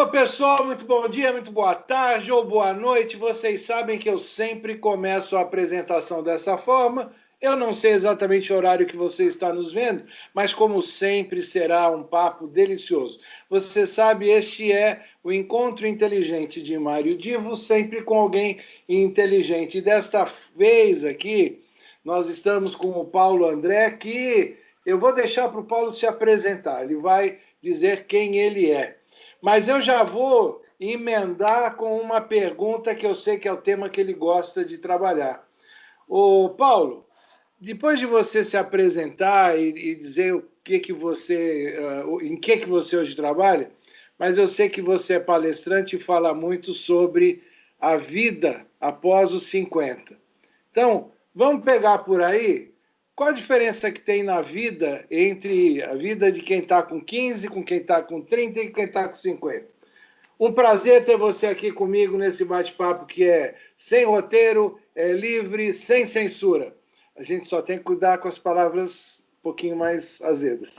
Alô, pessoal, muito bom dia, muito boa tarde ou boa noite. Vocês sabem que eu sempre começo a apresentação dessa forma. Eu não sei exatamente o horário que você está nos vendo, mas como sempre será um papo delicioso. Você sabe, este é o Encontro Inteligente de Mário Divo, sempre com alguém inteligente. E desta vez aqui, nós estamos com o Paulo André, que eu vou deixar para o Paulo se apresentar. Ele vai dizer quem ele é. Mas eu já vou emendar com uma pergunta que eu sei que é o tema que ele gosta de trabalhar. Ô, Paulo, depois de você se apresentar e dizer o que você, em que você hoje trabalha, mas eu sei que você é palestrante e fala muito sobre a vida após os 50. Então, vamos pegar por aí. Qual a diferença que tem na vida entre a vida de quem está com 15, com quem está com 30 e quem está com 50? Um prazer ter você aqui comigo nesse bate-papo que é sem roteiro, é livre, sem censura. A gente só tem que cuidar com as palavras um pouquinho mais azedas.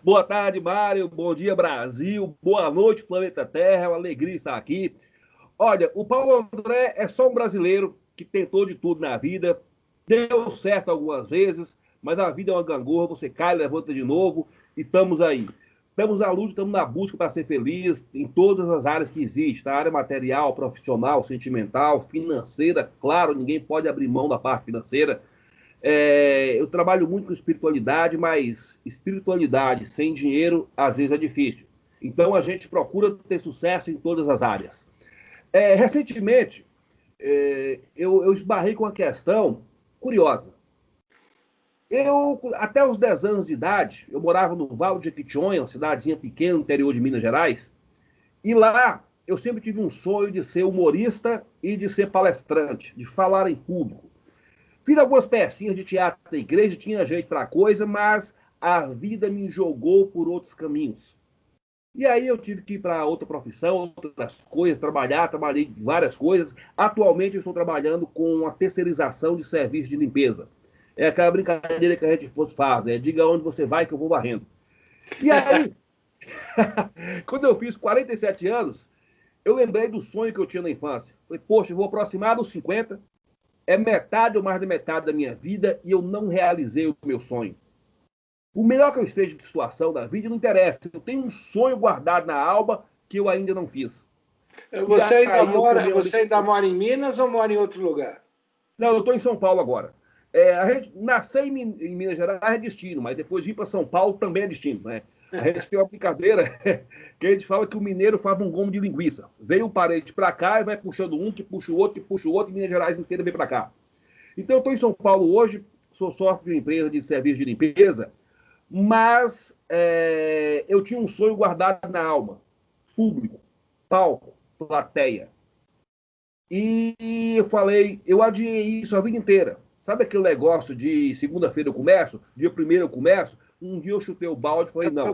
Boa tarde, Mário. Bom dia, Brasil. Boa noite, planeta Terra. É uma alegria estar aqui. Olha, o Paulo André é só um brasileiro que tentou de tudo na vida. Deu certo algumas vezes, mas a vida é uma gangorra. Você cai, levanta de novo e estamos aí. Estamos na luta, estamos na busca para ser feliz em todas as áreas que existem. A área material, profissional, sentimental, financeira. Claro, ninguém pode abrir mão da parte financeira. Eu trabalho muito com espiritualidade, mas espiritualidade sem dinheiro às vezes é difícil. Então a gente procura ter sucesso em todas as áreas. Recentemente, eu esbarrei com uma questão curiosa. Até os 10 anos de idade, eu morava no Vale de Jequitinhonha, uma cidadezinha pequena no interior de Minas Gerais, e lá eu sempre tive um sonho de ser humorista e de ser palestrante, de falar em público. Fiz algumas pecinhas de teatro da igreja, tinha jeito para coisa, mas a vida me jogou por outros caminhos. E aí eu tive que ir para outra profissão, outras coisas, trabalhei em várias coisas. Atualmente eu estou trabalhando com a terceirização de serviço de limpeza. É aquela brincadeira que a gente faz, né? Diga onde você vai que eu vou varrendo. E aí, quando eu fiz 47 anos, eu lembrei do sonho que eu tinha na infância. Falei, poxa, eu vou aproximar dos 50, é metade ou mais da metade da minha vida e eu não realizei o meu sonho. O melhor que eu esteja de situação da vida não interessa. Eu tenho um sonho guardado na alma que eu ainda não fiz. Você ainda mora em Minas ou mora em outro lugar? Não, eu estou em São Paulo agora. A gente nasceu em Minas Gerais é destino, mas depois de ir para São Paulo também é destino, né? A gente tem uma brincadeira que a gente fala que o mineiro faz um gomo de linguiça. Veio o parente para cá e vai puxando um, que puxa o outro, e Minas Gerais inteira vem para cá. Então eu estou em São Paulo hoje, sou sócio de uma empresa de serviço de limpeza, mas eu tinha um sonho guardado na alma. Público, palco, plateia. E eu falei, eu adiei isso a vida inteira. Sabe aquele negócio de segunda-feira eu começo, dia primeiro eu começo? Um dia eu chutei o balde e falei, não.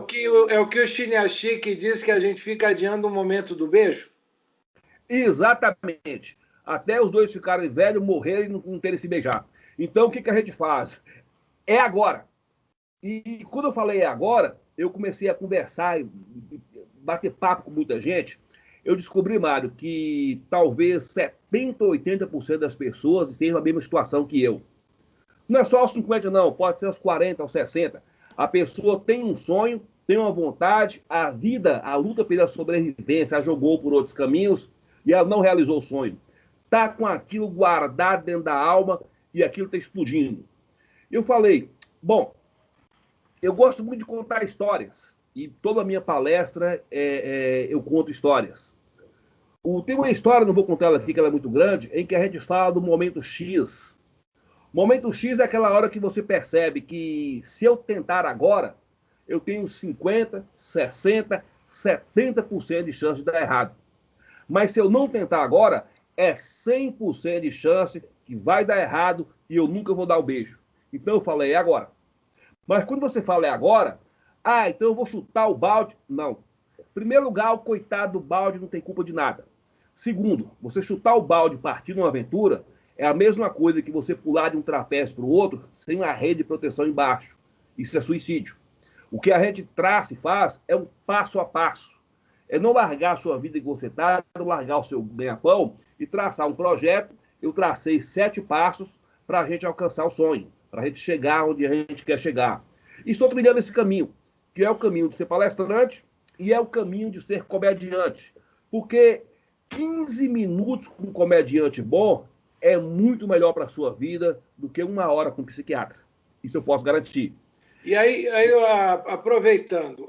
É o que o Chiniachique diz que a gente fica adiando o momento do beijo? Exatamente. Até os dois ficarem velhos, morrerem e não terem se beijar. Então, o que a gente faz? É agora. E quando eu falei agora, eu comecei a conversar, bater papo com muita gente. Eu descobri, Mário, que talvez 70%, 80% das pessoas estejam na mesma situação que eu. Não é só aos 50, não. Pode ser aos 40, aos 60. A pessoa tem um sonho, tem uma vontade, a vida, a luta pela sobrevivência, a jogou por outros caminhos e ela não realizou o sonho. Está com aquilo guardado dentro da alma e aquilo está explodindo. Eu falei, bom, eu gosto muito de contar histórias. E toda a minha palestra eu conto histórias. Tem uma história, não vou contar ela aqui, que ela é muito grande, em que a gente fala do momento X. Momento X é aquela hora que você percebe que se eu tentar agora, eu tenho 50, 60, 70% de chance de dar errado. Mas se eu não tentar agora, é 100% de chance que vai dar errado e eu nunca vou dar o beijo. Então eu falei, é agora. Mas quando você fala é agora, então eu vou chutar o balde. Não. Em primeiro lugar, o coitado do balde não tem culpa de nada. Segundo, você chutar o balde e partir numa aventura é a mesma coisa que você pular de um trapézio para o outro sem uma rede de proteção embaixo. Isso é suicídio. O que a gente traça e faz é um passo a passo. É não largar a sua vida que você está, não largar o seu ganha-pão e traçar um projeto. Eu tracei 7 passos para a gente alcançar o sonho, para a gente chegar onde a gente quer chegar. E estou trilhando esse caminho, que é o caminho de ser palestrante e é o caminho de ser comediante. Porque 15 minutos com um comediante bom é muito melhor para a sua vida do que 1 hora com um psiquiatra. Isso eu posso garantir. E aí aproveitando,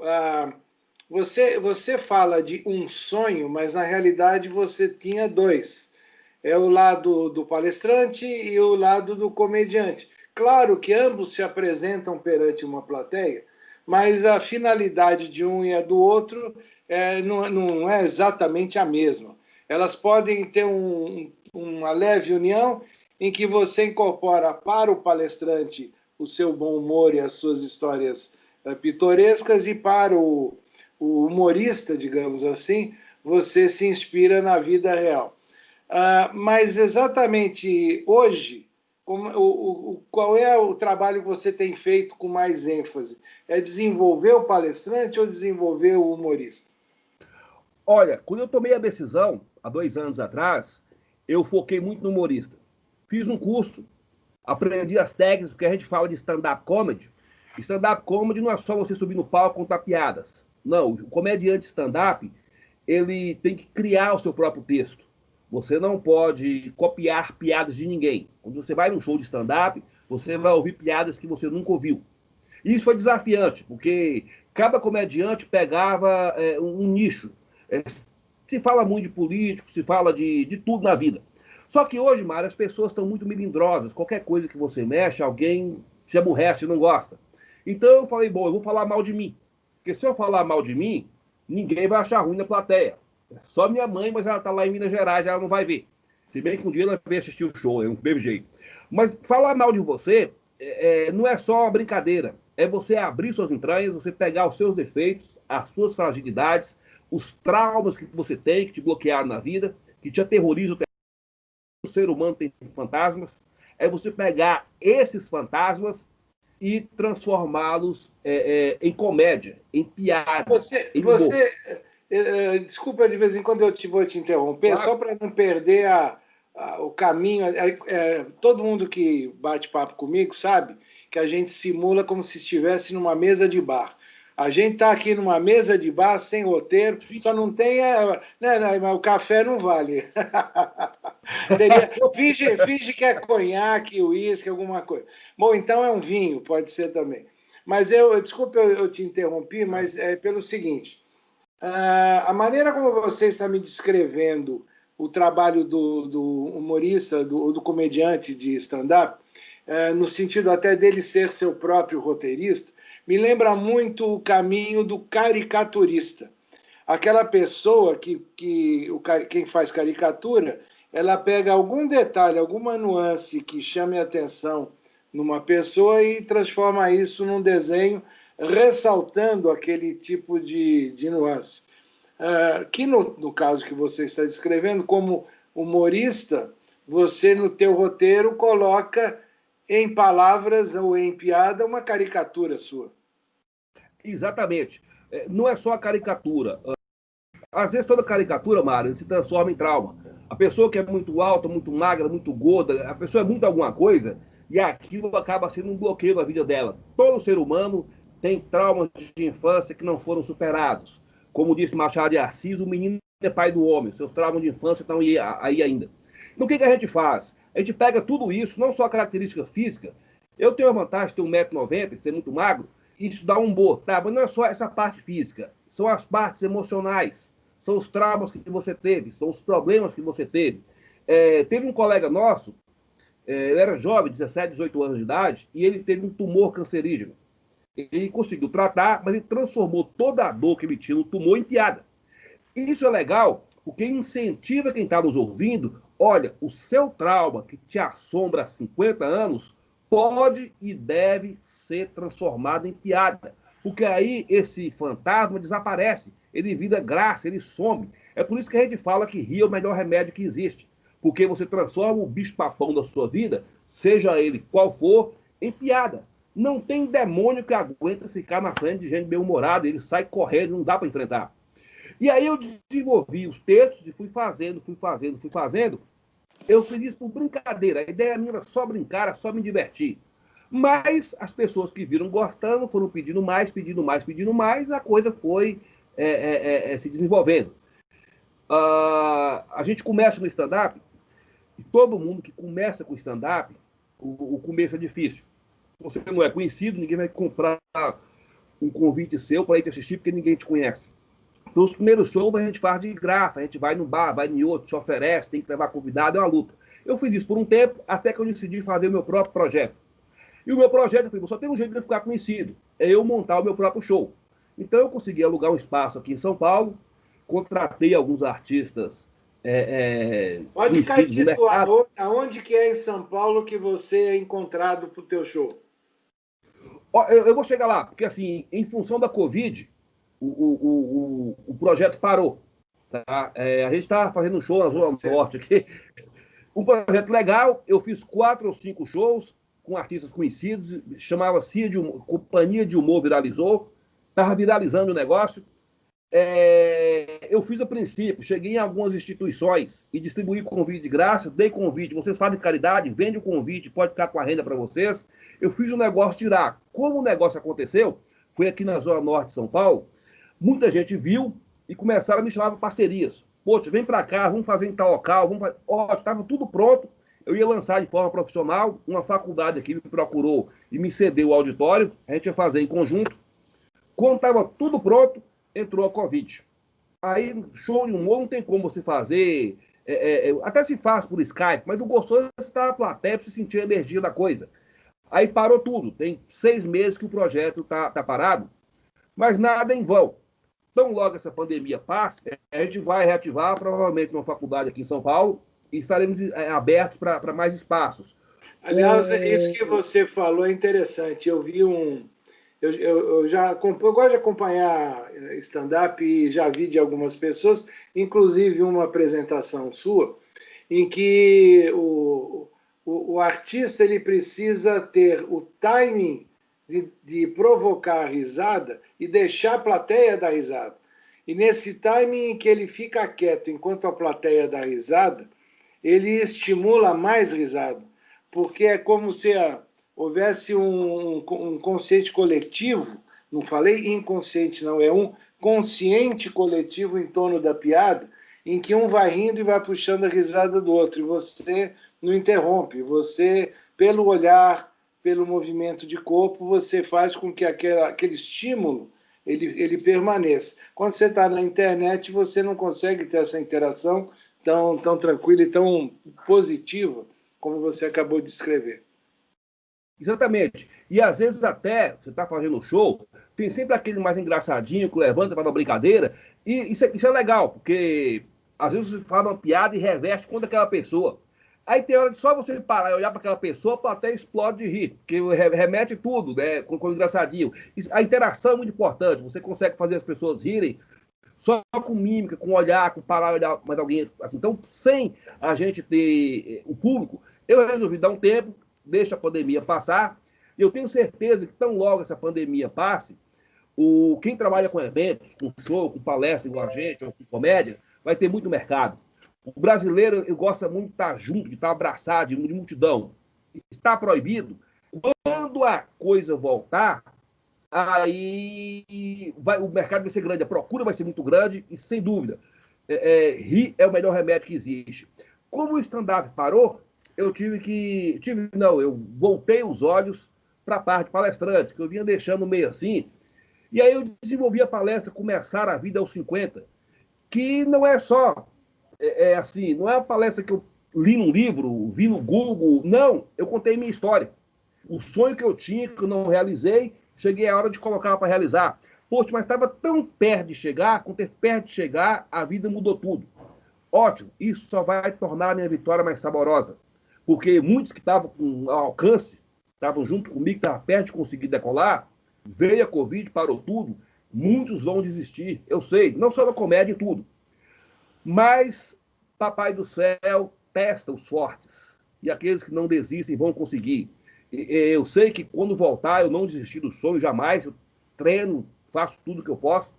você fala de um sonho, mas na realidade você tinha dois. É o lado do palestrante e o lado do comediante. Claro que ambos se apresentam perante uma plateia, mas a finalidade de um e a do outro não é exatamente a mesma. Elas podem ter uma leve união em que você incorpora para o palestrante o seu bom humor e as suas histórias pitorescas, e para o humorista, digamos assim, você se inspira na vida real. Mas exatamente hoje, qual é o trabalho que você tem feito com mais ênfase? É desenvolver o palestrante ou desenvolver o humorista? Olha, quando eu tomei a decisão, há 2 anos atrás, eu foquei muito no humorista. Fiz um curso, aprendi as técnicas, porque a gente fala de stand-up comedy. Stand-up comedy não é só você subir no palco e contar piadas. Não, o comediante stand-up, ele tem que criar o seu próprio texto. Você não pode copiar piadas de ninguém. Quando você vai num show de stand-up, você vai ouvir piadas que você nunca ouviu. Isso foi desafiante, porque cada comediante pegava um nicho. Se fala muito de político, se fala de tudo na vida. Só que hoje, Mário, as pessoas estão muito melindrosas. Qualquer coisa que você mexe, alguém se aborrece e não gosta. Então eu falei, bom, eu vou falar mal de mim. Porque se eu falar mal de mim, ninguém vai achar ruim na plateia. Só minha mãe, mas ela está lá em Minas Gerais, ela não vai ver. Se bem que um dia ela vai assistir o show, é um mesmo jeito. Mas falar mal de você não é só uma brincadeira. É você abrir suas entranhas, você pegar os seus defeitos, as suas fragilidades, os traumas que você tem, que te bloquearam na vida, que te aterrorizam. O ser humano tem fantasmas. É você pegar esses fantasmas e transformá-los em comédia, em piada, em humor. Desculpa, de vez em quando vou te interromper, claro. Só para não perder o caminho. Todo mundo que bate papo comigo sabe que a gente simula como se estivesse numa mesa de bar. A gente está aqui numa mesa de bar sem roteiro, só não tem. Mas o café não vale. Finge que é conhaque, uísque, alguma coisa. Bom, então é um vinho, pode ser também. Mas desculpa, eu te interrompi, mas é pelo seguinte: a maneira como você está me descrevendo o trabalho do humorista, do comediante de stand-up, no sentido até dele ser seu próprio roteirista, me lembra muito o caminho do caricaturista. Aquela pessoa quem faz caricatura, ela pega algum detalhe, alguma nuance que chame a atenção numa pessoa e transforma isso num desenho, ressaltando aquele tipo de nuance. Que no caso que você está descrevendo, como humorista, você no teu roteiro coloca em palavras ou em piada uma caricatura sua. Exatamente. Não é só a caricatura. Às vezes toda caricatura, Mário, se transforma em trauma. A pessoa que é muito alta, muito magra, muito gorda, a pessoa é muito alguma coisa, e aquilo acaba sendo um bloqueio na vida dela. Todo ser humano tem traumas de infância que não foram superados. Como disse Machado de Assis, o menino é pai do homem. Seus traumas de infância estão aí ainda. Então o que a gente faz? A gente pega tudo isso, não só a característica física. Eu tenho a vantagem de ter 1,90 m e ser muito magro, isso dá um humor, tá? Mas não é só essa parte física, são as partes emocionais, são os traumas que você teve, são os problemas que você teve. Teve um colega nosso, ele era jovem, 17, 18 anos de idade, e ele teve um tumor cancerígeno. Ele conseguiu tratar, mas ele transformou toda a dor que ele tinha no tumor em piada. E isso é legal, porque incentiva quem está nos ouvindo. Olha, o seu trauma que te assombra há 50 anos pode e deve ser transformado em piada. Porque aí esse fantasma desaparece, ele vira graça, ele some. É por isso que a gente fala que rir é o melhor remédio que existe. Porque você transforma o bicho-papão da sua vida, seja ele qual for, em piada. Não tem demônio que aguenta ficar na frente de gente bem-humorada, ele sai correndo, não dá para enfrentar. E aí eu desenvolvi os textos e fui fazendo. Eu fiz isso por brincadeira, a ideia minha era só brincar, era só me divertir. Mas as pessoas que viram gostando foram pedindo mais, a coisa foi se desenvolvendo. A gente começa no stand-up, e todo mundo que começa com stand-up, o começo é difícil. Você não é conhecido, ninguém vai comprar um convite seu para ir te assistir, porque ninguém te conhece. Então, os primeiros shows a gente faz de graça, a gente vai no bar, vai em outro, te oferece, tem que levar convidado, é uma luta. Eu fiz isso por um tempo, até que eu decidi fazer o meu próprio projeto. E o meu projeto, eu falei, só tem um jeito de eu ficar conhecido, é eu montar o meu próprio show. Então, eu consegui alugar um espaço aqui em São Paulo, contratei alguns artistas Pode conhecidos no intitular mercado. aonde que é em São Paulo que você é encontrado para o teu show? Eu vou chegar lá, porque assim, em função da Covid, o projeto parou. Tá? A gente está fazendo um show na Zona Norte aqui. Um projeto legal, eu fiz 4 ou 5 shows com artistas conhecidos, chamava-se Companhia de Humor Viralizou, estava viralizando o negócio. Eu fiz a princípio, cheguei em algumas instituições e distribuí convite de graça, dei convite, vocês fazem caridade, vende o convite, pode ficar com a renda para vocês. Eu fiz um negócio girar. Como o negócio aconteceu, foi aqui na Zona Norte de São Paulo, muita gente viu e começaram a me chamar para parcerias. Poxa, vem para cá, vamos fazer em tal local, estava tudo pronto, eu ia lançar de forma profissional, uma faculdade aqui me procurou e me cedeu o auditório, a gente ia fazer em conjunto. Quando estava tudo pronto, entrou a Covid. Aí, show de humor não tem como você fazer, até se faz por Skype, mas o gostoso é você estar na plateia para você sentir a energia da coisa. Aí parou tudo, tem 6 meses que o projeto tá parado, mas nada em vão. Tão logo essa pandemia passe, a gente vai reativar provavelmente uma faculdade aqui em São Paulo e estaremos abertos para mais espaços. Aliás, isso que você falou é interessante. Eu vi um. Eu gosto de acompanhar stand-up e já vi de algumas pessoas, inclusive uma apresentação sua, em que o artista ele precisa ter o timing de provocar a risada e deixar a plateia dar risada. E nesse timing em que ele fica quieto enquanto a plateia dá risada, ele estimula mais risada, porque é como se houvesse um consciente coletivo, não falei inconsciente, não, é um consciente coletivo em torno da piada, em que um vai rindo e vai puxando a risada do outro, e você não interrompe, você, pelo olhar, pelo movimento de corpo, você faz com que aquele estímulo ele permaneça. Quando você está na internet, você não consegue ter essa interação tão tranquila e tão positiva como você acabou de descrever. Exatamente. E às vezes até, você está fazendo show, tem sempre aquele mais engraçadinho que levanta para uma brincadeira, e isso é legal, porque às vezes você fala uma piada e reveste contra aquela pessoa. Aí tem hora de só você parar e olhar para aquela pessoa, a plateia explode de rir, porque remete tudo, né, com engraçadinho. A interação é muito importante, você consegue fazer as pessoas rirem só com mímica, com olhar, com parar olhar mais alguém. Assim. Então, sem a gente ter o público, eu resolvi dar um tempo, deixa a pandemia passar, e eu tenho certeza que tão logo essa pandemia passe, quem trabalha com eventos, com show, com palestra igual a gente, ou com comédia, vai ter muito mercado. O brasileiro gosta muito de estar junto, de estar abraçado, de multidão. Está proibido. Quando a coisa voltar, aí o mercado vai ser grande, a procura vai ser muito grande e, sem dúvida, rir é o melhor remédio que existe. Como o stand-up parou, eu eu voltei os olhos para a parte palestrante, que eu vinha deixando meio assim, e aí eu desenvolvi a palestra Começar a Vida aos 50, que não é só, assim, não é uma palestra que eu li num livro, vi no Google, não, eu contei minha história. O sonho que eu tinha, que eu não realizei, cheguei a hora de colocar para realizar. Poxa, mas estava tão perto de chegar, quando teve perto de chegar, a vida mudou tudo. Ótimo, isso só vai tornar a minha vitória mais saborosa. Porque muitos que estavam com alcance, estavam junto comigo, estavam perto de conseguir decolar, veio a Covid, parou tudo, muitos vão desistir. Eu sei, não só da comédia e tudo. Mas Papai do Céu testa os fortes. E aqueles que não desistem vão conseguir. Eu sei que quando voltar, eu não desisti do sonho jamais. Eu treino, faço tudo que eu posso.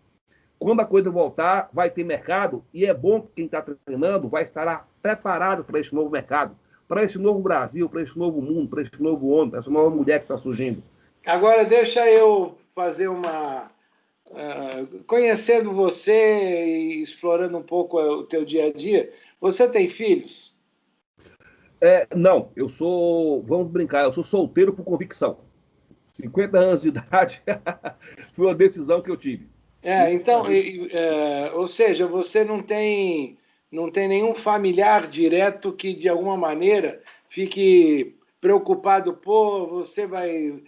Quando a coisa voltar, vai ter mercado. E é bom que quem está treinando vai estar preparado para esse novo mercado, para esse novo Brasil, para esse novo mundo, para esse novo homem, para essa nova mulher que está surgindo. Agora, deixa eu fazer uma. Conhecendo você e explorando um pouco o teu dia a dia, você tem filhos? Não, eu sou, vamos brincar, eu sou solteiro por convicção. 50 anos de idade foi uma decisão que eu tive. Então, ou seja, você não tem nenhum familiar direto que, de alguma maneira, fique preocupado, pô, você vai.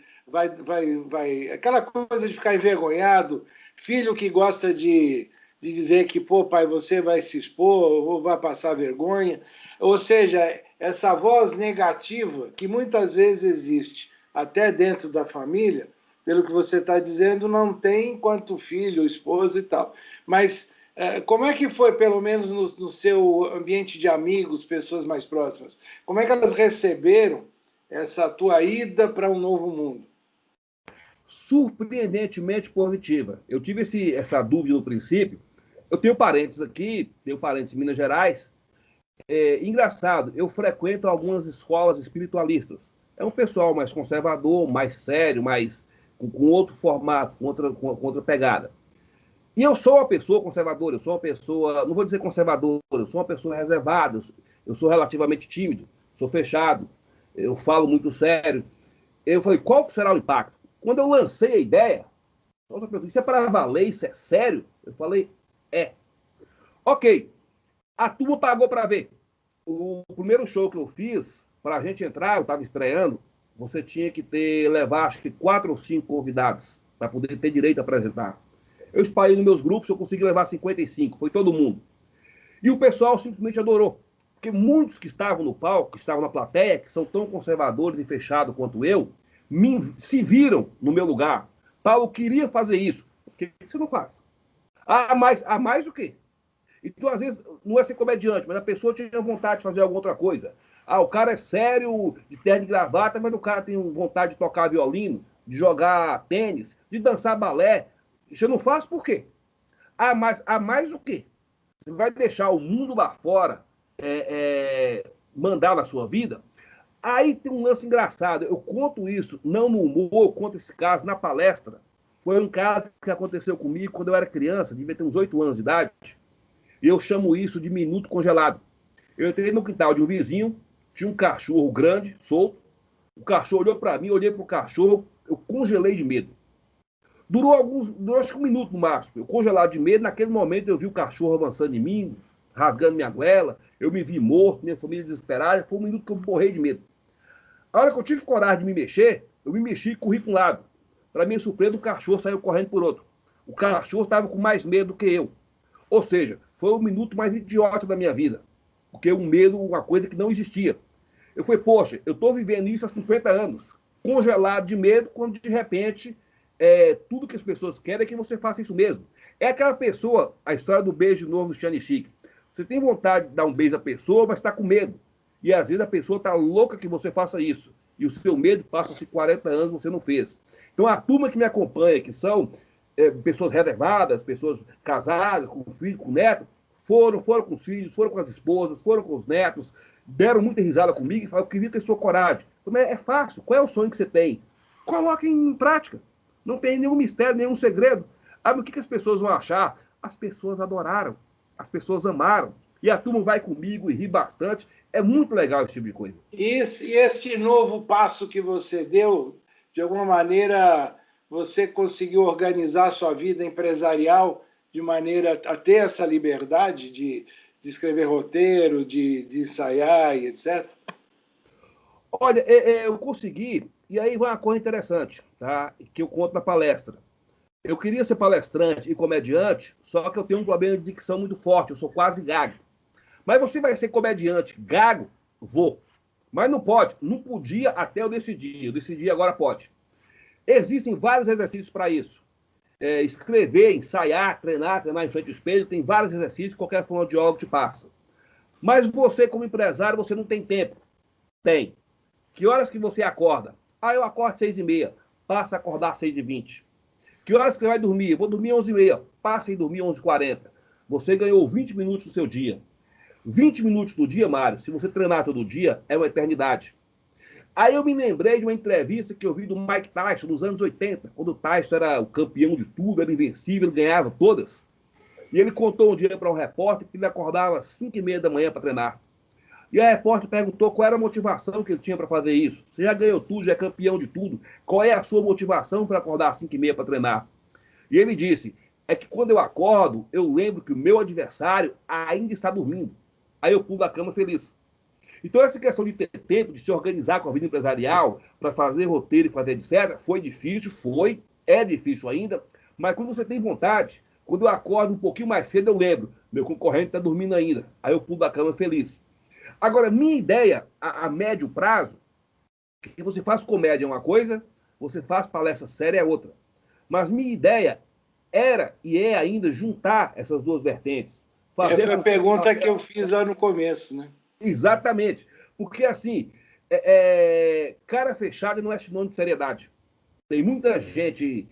Aquela coisa de ficar envergonhado, filho que gosta de dizer que, pô, pai, você vai se expor ou vai passar vergonha. Ou seja, essa voz negativa que muitas vezes existe, até dentro da família, pelo que você está dizendo, não tem enquanto filho, esposa e tal. Mas como é que foi, pelo menos no seu ambiente de amigos, pessoas mais próximas? Como é que elas receberam essa tua ida para um novo mundo? Surpreendentemente positiva. Eu tive essa dúvida no princípio. Eu tenho parentes aqui, tenho parentes em Minas Gerais. Engraçado, eu frequento algumas escolas espiritualistas. É um pessoal mais conservador, mais sério, mais com outro formato, com outra pegada. E eu sou uma pessoa conservadora, eu sou uma pessoa, não vou dizer conservadora, eu sou uma pessoa reservada, eu sou relativamente tímido, sou fechado, eu falo muito sério. Eu falei, qual será o impacto? Quando eu lancei a ideia, isso é para valer, isso é sério? Eu falei, é. Ok, a turma pagou para ver. O primeiro show que eu fiz, para a gente entrar, eu estava estreando, você tinha que levar acho que 4 ou 5 convidados para poder ter direito a apresentar. Eu espalhei nos meus grupos, eu consegui levar 55, foi todo mundo. E o pessoal simplesmente adorou. Porque muitos que estavam no palco, que estavam na plateia, que são tão conservadores e fechados quanto eu, se viram no meu lugar. Paulo queria fazer isso. Por que você não faz? A mais o quê? Então, às vezes, não é ser comediante, mas a pessoa tinha vontade de fazer alguma outra coisa. O cara é sério, de terno e gravata, mas o cara tem vontade de tocar violino, de jogar tênis, de dançar balé. Você não faz por quê? A mais o quê? Você vai deixar o mundo lá fora mandar na sua vida? Aí tem um lance engraçado. Eu conto isso, não no humor, eu conto esse caso na palestra. Foi um caso que aconteceu comigo quando eu era criança, devia ter uns 8 anos de idade. E eu chamo isso de minuto congelado. Eu entrei no quintal de um vizinho, tinha um cachorro grande, solto. O cachorro olhou para mim, olhei para o cachorro, eu congelei de medo. Durou acho que 1 minuto no máximo. Eu congelado de medo, naquele momento eu vi o cachorro avançando em mim, rasgando minha goela, eu me vi morto, minha família desesperada, foi 1 minuto que eu morri de medo. A hora que eu tive coragem de me mexer, eu me mexi e corri para um lado. Para minha surpresa, o cachorro saiu correndo por outro. O cachorro estava com mais medo do que eu. Ou seja, foi o minuto mais idiota da minha vida. Porque um medo, uma coisa que não existia. Eu falei, poxa, eu estou vivendo isso há 50 anos, congelado de medo, quando de repente tudo que as pessoas querem é que você faça isso mesmo. É aquela pessoa, a história do beijo de novo do Chane Chique. Você tem vontade de dar um beijo à pessoa, mas está com medo. E às vezes a pessoa está louca que você faça isso. E o seu medo passa-se 40 anos você não fez. Então a turma que me acompanha, que são pessoas reservadas, pessoas casadas, com filho, com neto, foram com os filhos, foram com as esposas, foram com os netos, deram muita risada comigo e falaram, eu queria ter sua coragem. Mas é fácil, qual é o sonho que você tem? Coloque em prática. Não tem nenhum mistério, nenhum segredo. O que as pessoas vão achar? As pessoas adoraram, as pessoas amaram. E a turma vai comigo e ri bastante. É muito legal esse tipo de coisa. E esse novo passo que você deu, de alguma maneira, você conseguiu organizar a sua vida empresarial de maneira a ter essa liberdade de escrever roteiro, de ensaiar e etc? Olha, eu consegui, e aí vai uma coisa interessante, tá? Que eu conto na palestra. Eu queria ser palestrante e comediante, só que eu tenho um problema de dicção muito forte, eu sou quase gago. Mas você vai ser comediante gago? Vou. Mas não pode, não podia até eu decidi, agora pode. Existem vários exercícios para isso. Escrever, ensaiar, treinar em frente ao espelho, tem vários exercícios que qualquer fonoaudiólogo te passa. Mas você, como empresário, você não tem tempo. Tem. Que horas que você acorda? Aí eu acordo 6h30, passa a acordar 6h20. Que horas que você vai dormir? Eu vou dormir 11h30, passa a dormir 11h40. Você ganhou 20 minutos do seu dia. 20 minutos do dia, Mário, se você treinar todo dia, é uma eternidade. Aí eu me lembrei de uma entrevista que eu vi do Mike Tyson nos anos 80, quando o Tyson era o campeão de tudo, era invencível, ele ganhava todas. E ele contou um dia para um repórter que ele acordava às 5h30 da manhã para treinar. E a repórter perguntou qual era a motivação que ele tinha para fazer isso. Você já ganhou tudo, já é campeão de tudo. Qual é a sua motivação para acordar às 5h30 para treinar? E ele disse, é que quando eu acordo, eu lembro que o meu adversário ainda está dormindo. Aí eu pulo da cama feliz. Então essa questão de ter tempo, de se organizar com a vida empresarial, para fazer roteiro e fazer etc., foi difícil, é difícil ainda, mas quando você tem vontade, quando eu acordo um pouquinho mais cedo, eu lembro, meu concorrente está dormindo ainda. Aí eu pulo da cama feliz. Agora, minha ideia, a médio prazo, que você faz comédia é uma coisa, você faz palestra séria é outra. Mas minha ideia era e é ainda juntar essas duas vertentes. Essa foi a pergunta que eu fiz lá no começo, né? Exatamente. Porque, assim, cara fechada não é sinônimo de seriedade. Tem muita gente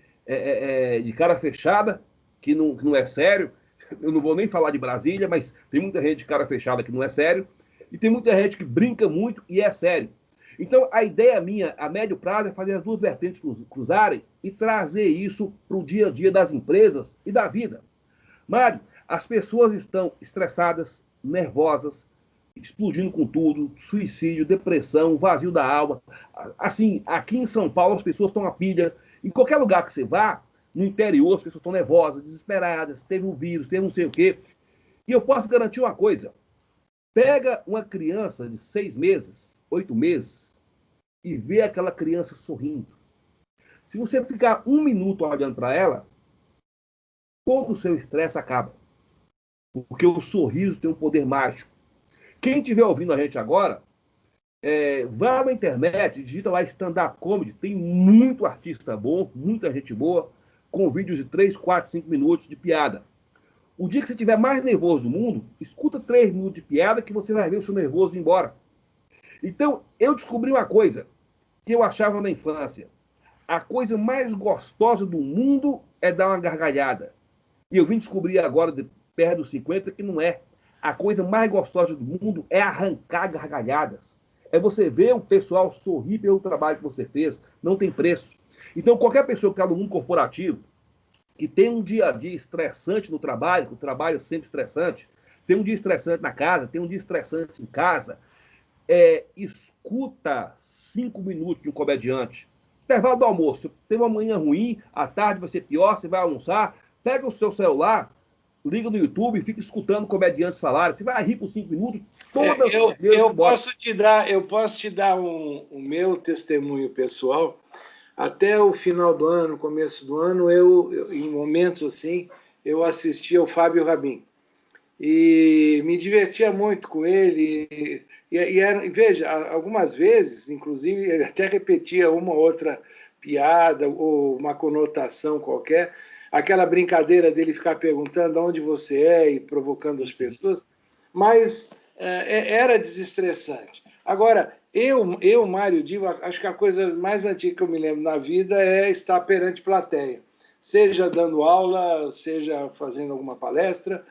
de cara fechada que não é sério. Eu não vou nem falar de Brasília, mas tem muita gente de cara fechada que não é sério. E tem muita gente que brinca muito e é sério. Então, a ideia minha, a médio prazo, é fazer as duas vertentes cruzarem e trazer isso para o dia a dia das empresas e da vida. Mário, as pessoas estão estressadas, nervosas, explodindo com tudo, suicídio, depressão, vazio da alma. Assim, aqui em São Paulo as pessoas estão a pilha. Em qualquer lugar que você vá, no interior as pessoas estão nervosas, desesperadas, teve um vírus, teve não sei o quê. E eu posso garantir uma coisa. Pega uma criança de 6 meses, 8 meses, e vê aquela criança sorrindo. Se você ficar 1 minuto olhando para ela, todo o seu estresse acaba. Porque o sorriso tem um poder mágico. Quem estiver ouvindo a gente agora, vá na internet, digita lá stand-up comedy, tem muito artista bom, muita gente boa, com vídeos de 3, 4, 5 minutos de piada. O dia que você estiver mais nervoso do mundo, escuta 3 minutos de piada que você vai ver o seu nervoso ir embora. Então, eu descobri uma coisa que eu achava na infância. A coisa mais gostosa do mundo é dar uma gargalhada. E eu vim descobrir agora, perto dos 50, que não é. A coisa mais gostosa do mundo é arrancar gargalhadas. É você ver o pessoal sorrir pelo trabalho que você fez. Não tem preço. Então, qualquer pessoa que está no mundo corporativo, que tem um dia a dia estressante no trabalho, que o trabalho é sempre estressante, tem um dia estressante na casa, tem um dia estressante em casa, escuta 5 minutos de um comediante. Intervalo do almoço. Teve uma manhã ruim, à tarde vai ser pior, você vai almoçar, pega o seu celular, liga no YouTube e fica escutando comediantes falarem. Você vai rir por 5 minutos, todas eu posso te dar um meu testemunho pessoal. Até o final do ano, começo do ano, em momentos assim, eu assistia ao Fábio Rabin. E me divertia muito com ele. Veja, algumas vezes, inclusive, ele até repetia uma ou outra piada ou uma conotação qualquer. Aquela brincadeira dele ficar perguntando onde você é e provocando as pessoas. Mas era desestressante. Agora, Mário Diva, acho que a coisa mais antiga que eu me lembro na vida é estar perante plateia. Seja dando aula, seja fazendo alguma palestra,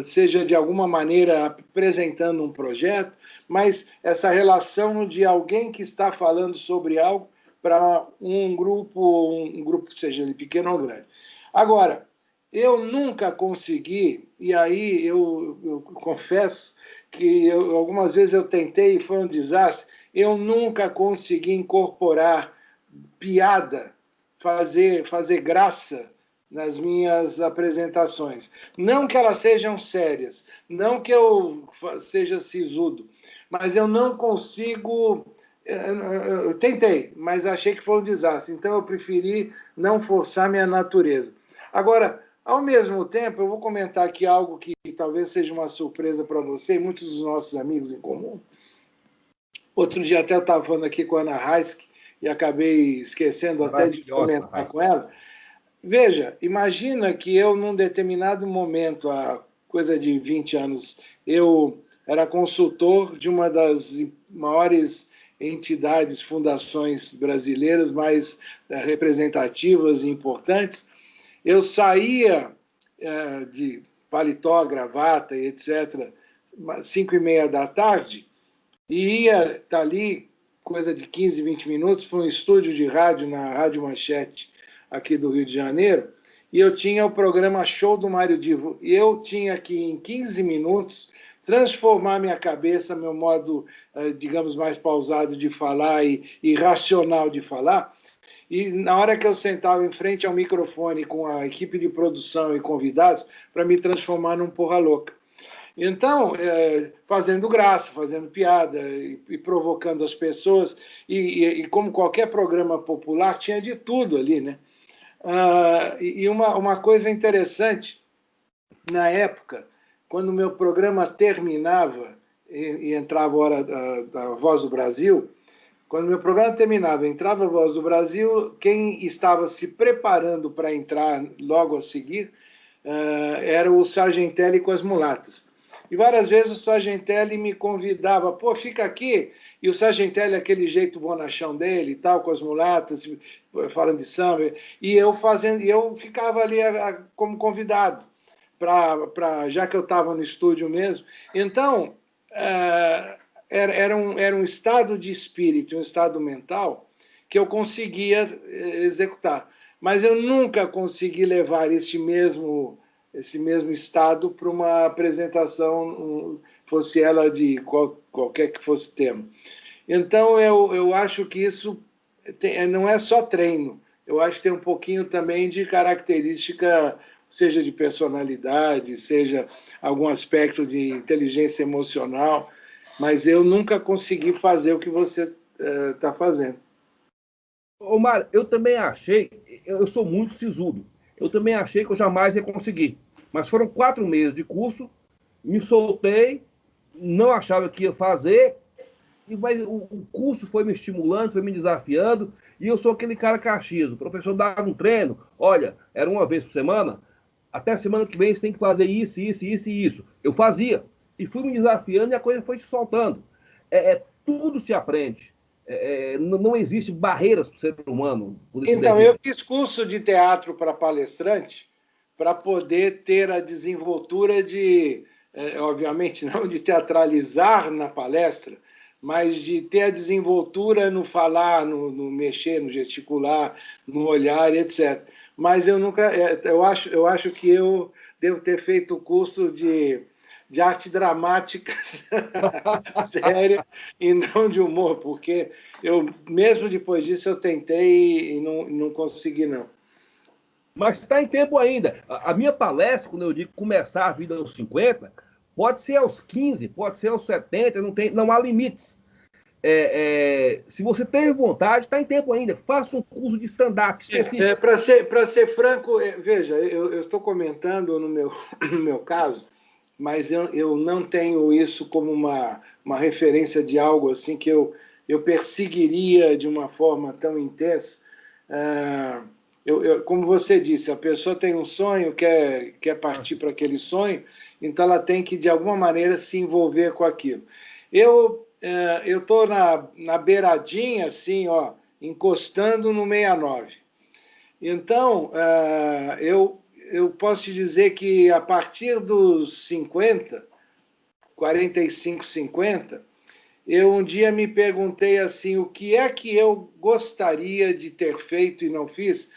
seja de alguma maneira apresentando um projeto, mas essa relação de alguém que está falando sobre algo para um grupo seja ele pequeno ou grande. Agora, eu nunca consegui, e aí eu confesso que algumas vezes eu tentei e foi um desastre, eu nunca consegui incorporar piada, fazer graça nas minhas apresentações. Não que elas sejam sérias, não que eu seja sisudo, mas eu não consigo. Eu tentei, mas achei que foi um desastre. Então eu preferi não forçar minha natureza. Agora, ao mesmo tempo, eu vou comentar aqui algo que talvez seja uma surpresa para você e muitos dos nossos amigos em comum. Outro dia até eu estava falando aqui com a Ana Heisk e acabei esquecendo até de comentar com ela. Veja, imagina que eu, num determinado momento, há coisa de 20 anos, eu era consultor de uma das maiores entidades, fundações brasileiras mais representativas e importantes. Eu saía de paletó, gravata e etc., 5h30 da tarde, e ia dali, coisa de 15, 20 minutos, para um estúdio de rádio na Rádio Manchete, aqui do Rio de Janeiro, e eu tinha o programa Show do Mário Divo, e eu tinha que, em 15 minutos, transformar minha cabeça, meu modo, digamos, mais pausado de falar e racional de falar, e na hora que eu sentava em frente ao microfone com a equipe de produção e convidados, para me transformar num porra louca. Então, fazendo graça, fazendo piada e provocando as pessoas, e como qualquer programa popular, tinha de tudo ali, né? E uma coisa interessante, na época, quando o meu programa terminava e entrava a hora da Voz do Brasil, quando meu programa terminava, entrava a Voz do Brasil, quem estava se preparando para entrar logo a seguir era o Sargentelli com as mulatas. E várias vezes o Sargentelli me convidava, pô, fica aqui. E o Sargentelli, aquele jeito bonachão dele e tal, com as mulatas, falando de samba. E eu ficava ali como convidado, já que eu estava no estúdio mesmo. Então, era um estado de espírito, um estado mental que eu conseguia executar. Mas eu nunca consegui levar esse mesmo estado para uma apresentação, fosse ela de qualquer que fosse o tema. Então, eu acho que isso não é só treino, eu acho que tem um pouquinho também de característica, seja de personalidade, seja algum aspecto de inteligência emocional, mas eu nunca consegui fazer o que você está fazendo. Ô, Mário, eu também achei, eu sou muito sisudo, eu também achei que eu jamais ia conseguir. Mas foram 4 meses de curso, me soltei, não achava que ia fazer, mas o curso foi me estimulando, foi me desafiando, e eu sou aquele cara Caxias. O professor dava um treino, olha, era uma vez por semana, até semana que vem você tem que fazer isso, isso, isso e isso. Eu fazia, e fui me desafiando e a coisa foi se soltando. Tudo se aprende. Não existe barreiras para o ser humano. Então, eu fiz curso de teatro para palestrante para poder ter a desenvoltura de, obviamente, não de teatralizar na palestra, mas de ter a desenvoltura no falar, no mexer, no gesticular, no olhar, etc. Mas eu nunca, eu acho que eu devo ter feito o curso de arte dramática séria e não de humor, porque eu, mesmo depois disso, eu tentei e não consegui, não. Mas está em tempo ainda. A minha palestra, quando eu digo começar a vida aos 50, pode ser aos 15, pode ser aos 70, não há limites. Se você tem vontade, está em tempo ainda. Faça um curso de stand-up específico. Para ser franco, veja, eu estou comentando no meu caso, mas eu não tenho isso como uma referência de algo assim que eu perseguiria de uma forma tão intensa. Como você disse, a pessoa tem um sonho, quer partir para aquele sonho, então ela tem que, de alguma maneira, se envolver com aquilo. Eu estou na beiradinha, assim, ó, encostando no 69. Então, eu posso te dizer que a partir dos 50, 45, 50, eu um dia me perguntei assim, o que é que eu gostaria de ter feito e não fiz,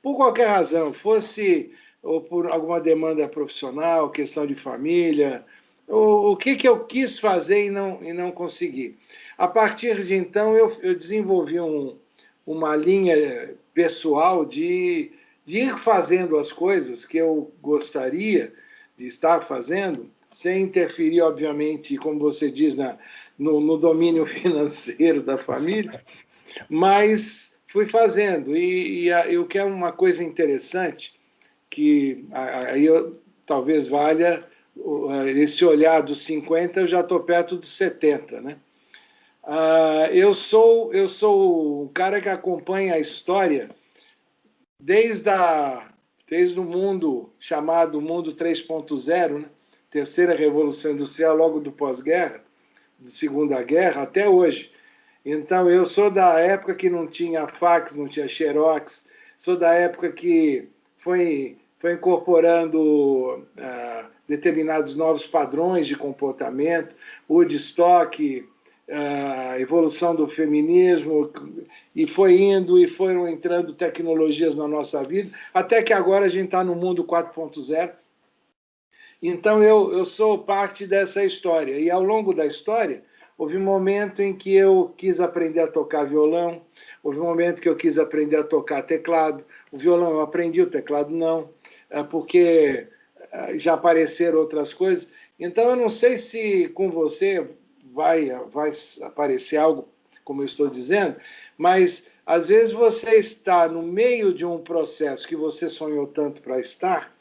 por qualquer razão, fosse ou por alguma demanda profissional, questão de família, o que eu quis fazer e não consegui. A partir de então, eu desenvolvi uma linha pessoal de ir fazendo as coisas que eu gostaria de estar fazendo, sem interferir, obviamente, como você diz, no domínio financeiro da família, mas fui fazendo. E o que é uma coisa interessante, que aí talvez valha esse olhar dos 50, eu já estou perto dos 70, né? Eu sou um cara que acompanha a história desde o mundo chamado Mundo 3.0, né? Terceira Revolução Industrial, logo do pós-guerra, da Segunda Guerra, até hoje. Então, eu sou da época que não tinha fax, não tinha xerox, sou da época que foi incorporando determinados novos padrões de comportamento, Woodstock, a evolução do feminismo, e foi indo e foram entrando tecnologias na nossa vida, até que agora a gente está no mundo 4.0. Então, eu sou parte dessa história. E ao longo da história, houve um momento em que eu quis aprender a tocar violão, houve um momento que eu quis aprender a tocar teclado. O violão eu aprendi, o teclado não, porque já apareceram outras coisas. Então, eu não sei se com você vai aparecer algo, como eu estou dizendo, mas às vezes você está no meio de um processo que você sonhou tanto para estar,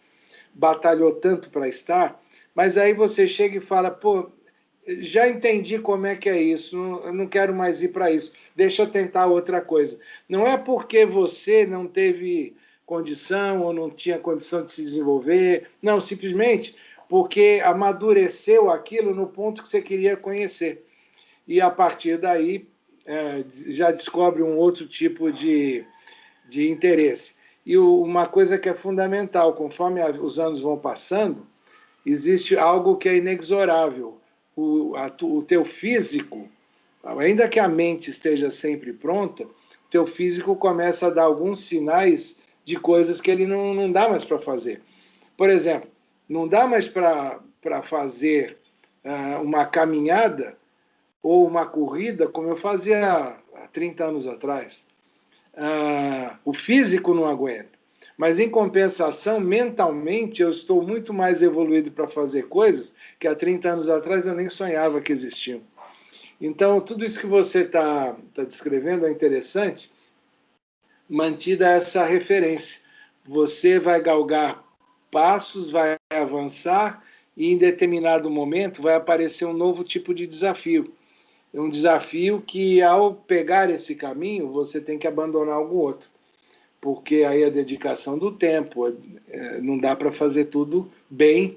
batalhou tanto para estar, mas aí você chega e fala, pô, já entendi como é que é isso, eu não quero mais ir para isso, deixa eu tentar outra coisa. Não é porque você não teve condição ou não tinha condição de se desenvolver, não, simplesmente porque amadureceu aquilo no ponto que você queria conhecer. E a partir daí já descobre um outro tipo de interesse. E uma coisa que é fundamental, conforme os anos vão passando, existe algo que é inexorável. O teu físico, ainda que a mente esteja sempre pronta, o teu físico começa a dar alguns sinais de coisas que ele não dá mais para fazer. Por exemplo, não dá mais para fazer uma caminhada ou uma corrida como eu fazia há 30 anos atrás. O físico não aguenta. Mas, em compensação, mentalmente, eu estou muito mais evoluído para fazer coisas que há 30 anos atrás eu nem sonhava que existiam. Então, tudo isso que você está descrevendo é interessante, mantida essa referência. Você vai galgar passos, vai avançar e, em determinado momento, vai aparecer um novo tipo de desafio. É um desafio que, ao pegar esse caminho, você tem que abandonar algum outro. Porque aí a dedicação do tempo, não dá para fazer tudo bem,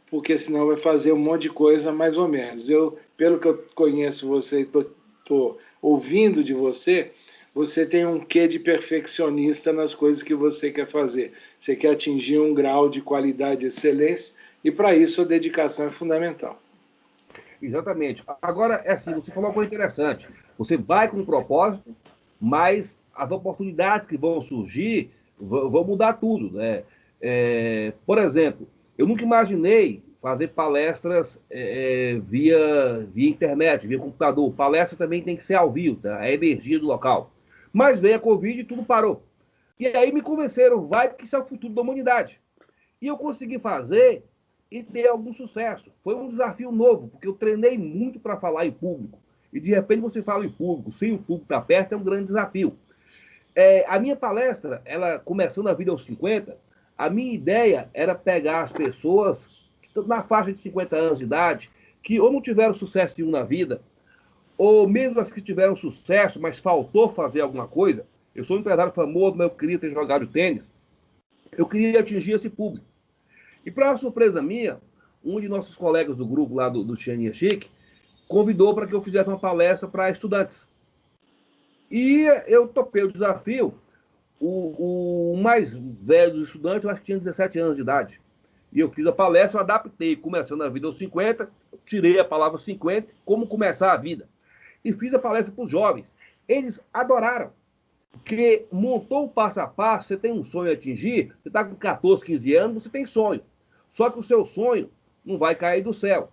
porque senão vai fazer um monte de coisa mais ou menos. Pelo que eu conheço você e estou ouvindo de você, você tem um quê de perfeccionista nas coisas que você quer fazer. Você quer atingir um grau de qualidade e excelência, e para isso a dedicação é fundamental. Exatamente. Agora, é assim, você falou uma coisa interessante. Você vai com um propósito, mas as oportunidades que vão surgir vão mudar tudo, né? Por exemplo, eu nunca imaginei fazer palestras via internet, via computador. Palestra também tem que ser ao vivo, tá? A energia do local. Mas veio a Covid e tudo parou. E aí me convenceram, vai, porque isso é o futuro da humanidade. E eu consegui fazer e ter algum sucesso. Foi um desafio novo, porque eu treinei muito para falar em público. E de repente você fala em público, sem o público estar perto, é um grande desafio. A minha palestra, ela começando a vida aos 50, a minha ideia era pegar as pessoas na faixa de 50 anos de idade, que ou não tiveram sucesso nenhum na vida, ou mesmo as que tiveram sucesso, mas faltou fazer alguma coisa. Eu sou um empresário famoso, mas eu queria ter jogado tênis. Eu queria atingir esse público. E para surpresa minha, um de nossos colegas do grupo lá do Xenia Chique convidou para que eu fizesse uma palestra para estudantes. E eu topei o desafio. O mais velho dos estudantes, eu acho que tinha 17 anos de idade. E eu fiz a palestra, eu adaptei, começando a vida aos 50, tirei a palavra 50, como começar a vida. E fiz a palestra para os jovens. Eles adoraram. Porque montou o passo a passo, você tem um sonho a atingir, você está com 14, 15 anos, você tem sonho. Só que o seu sonho não vai cair do céu.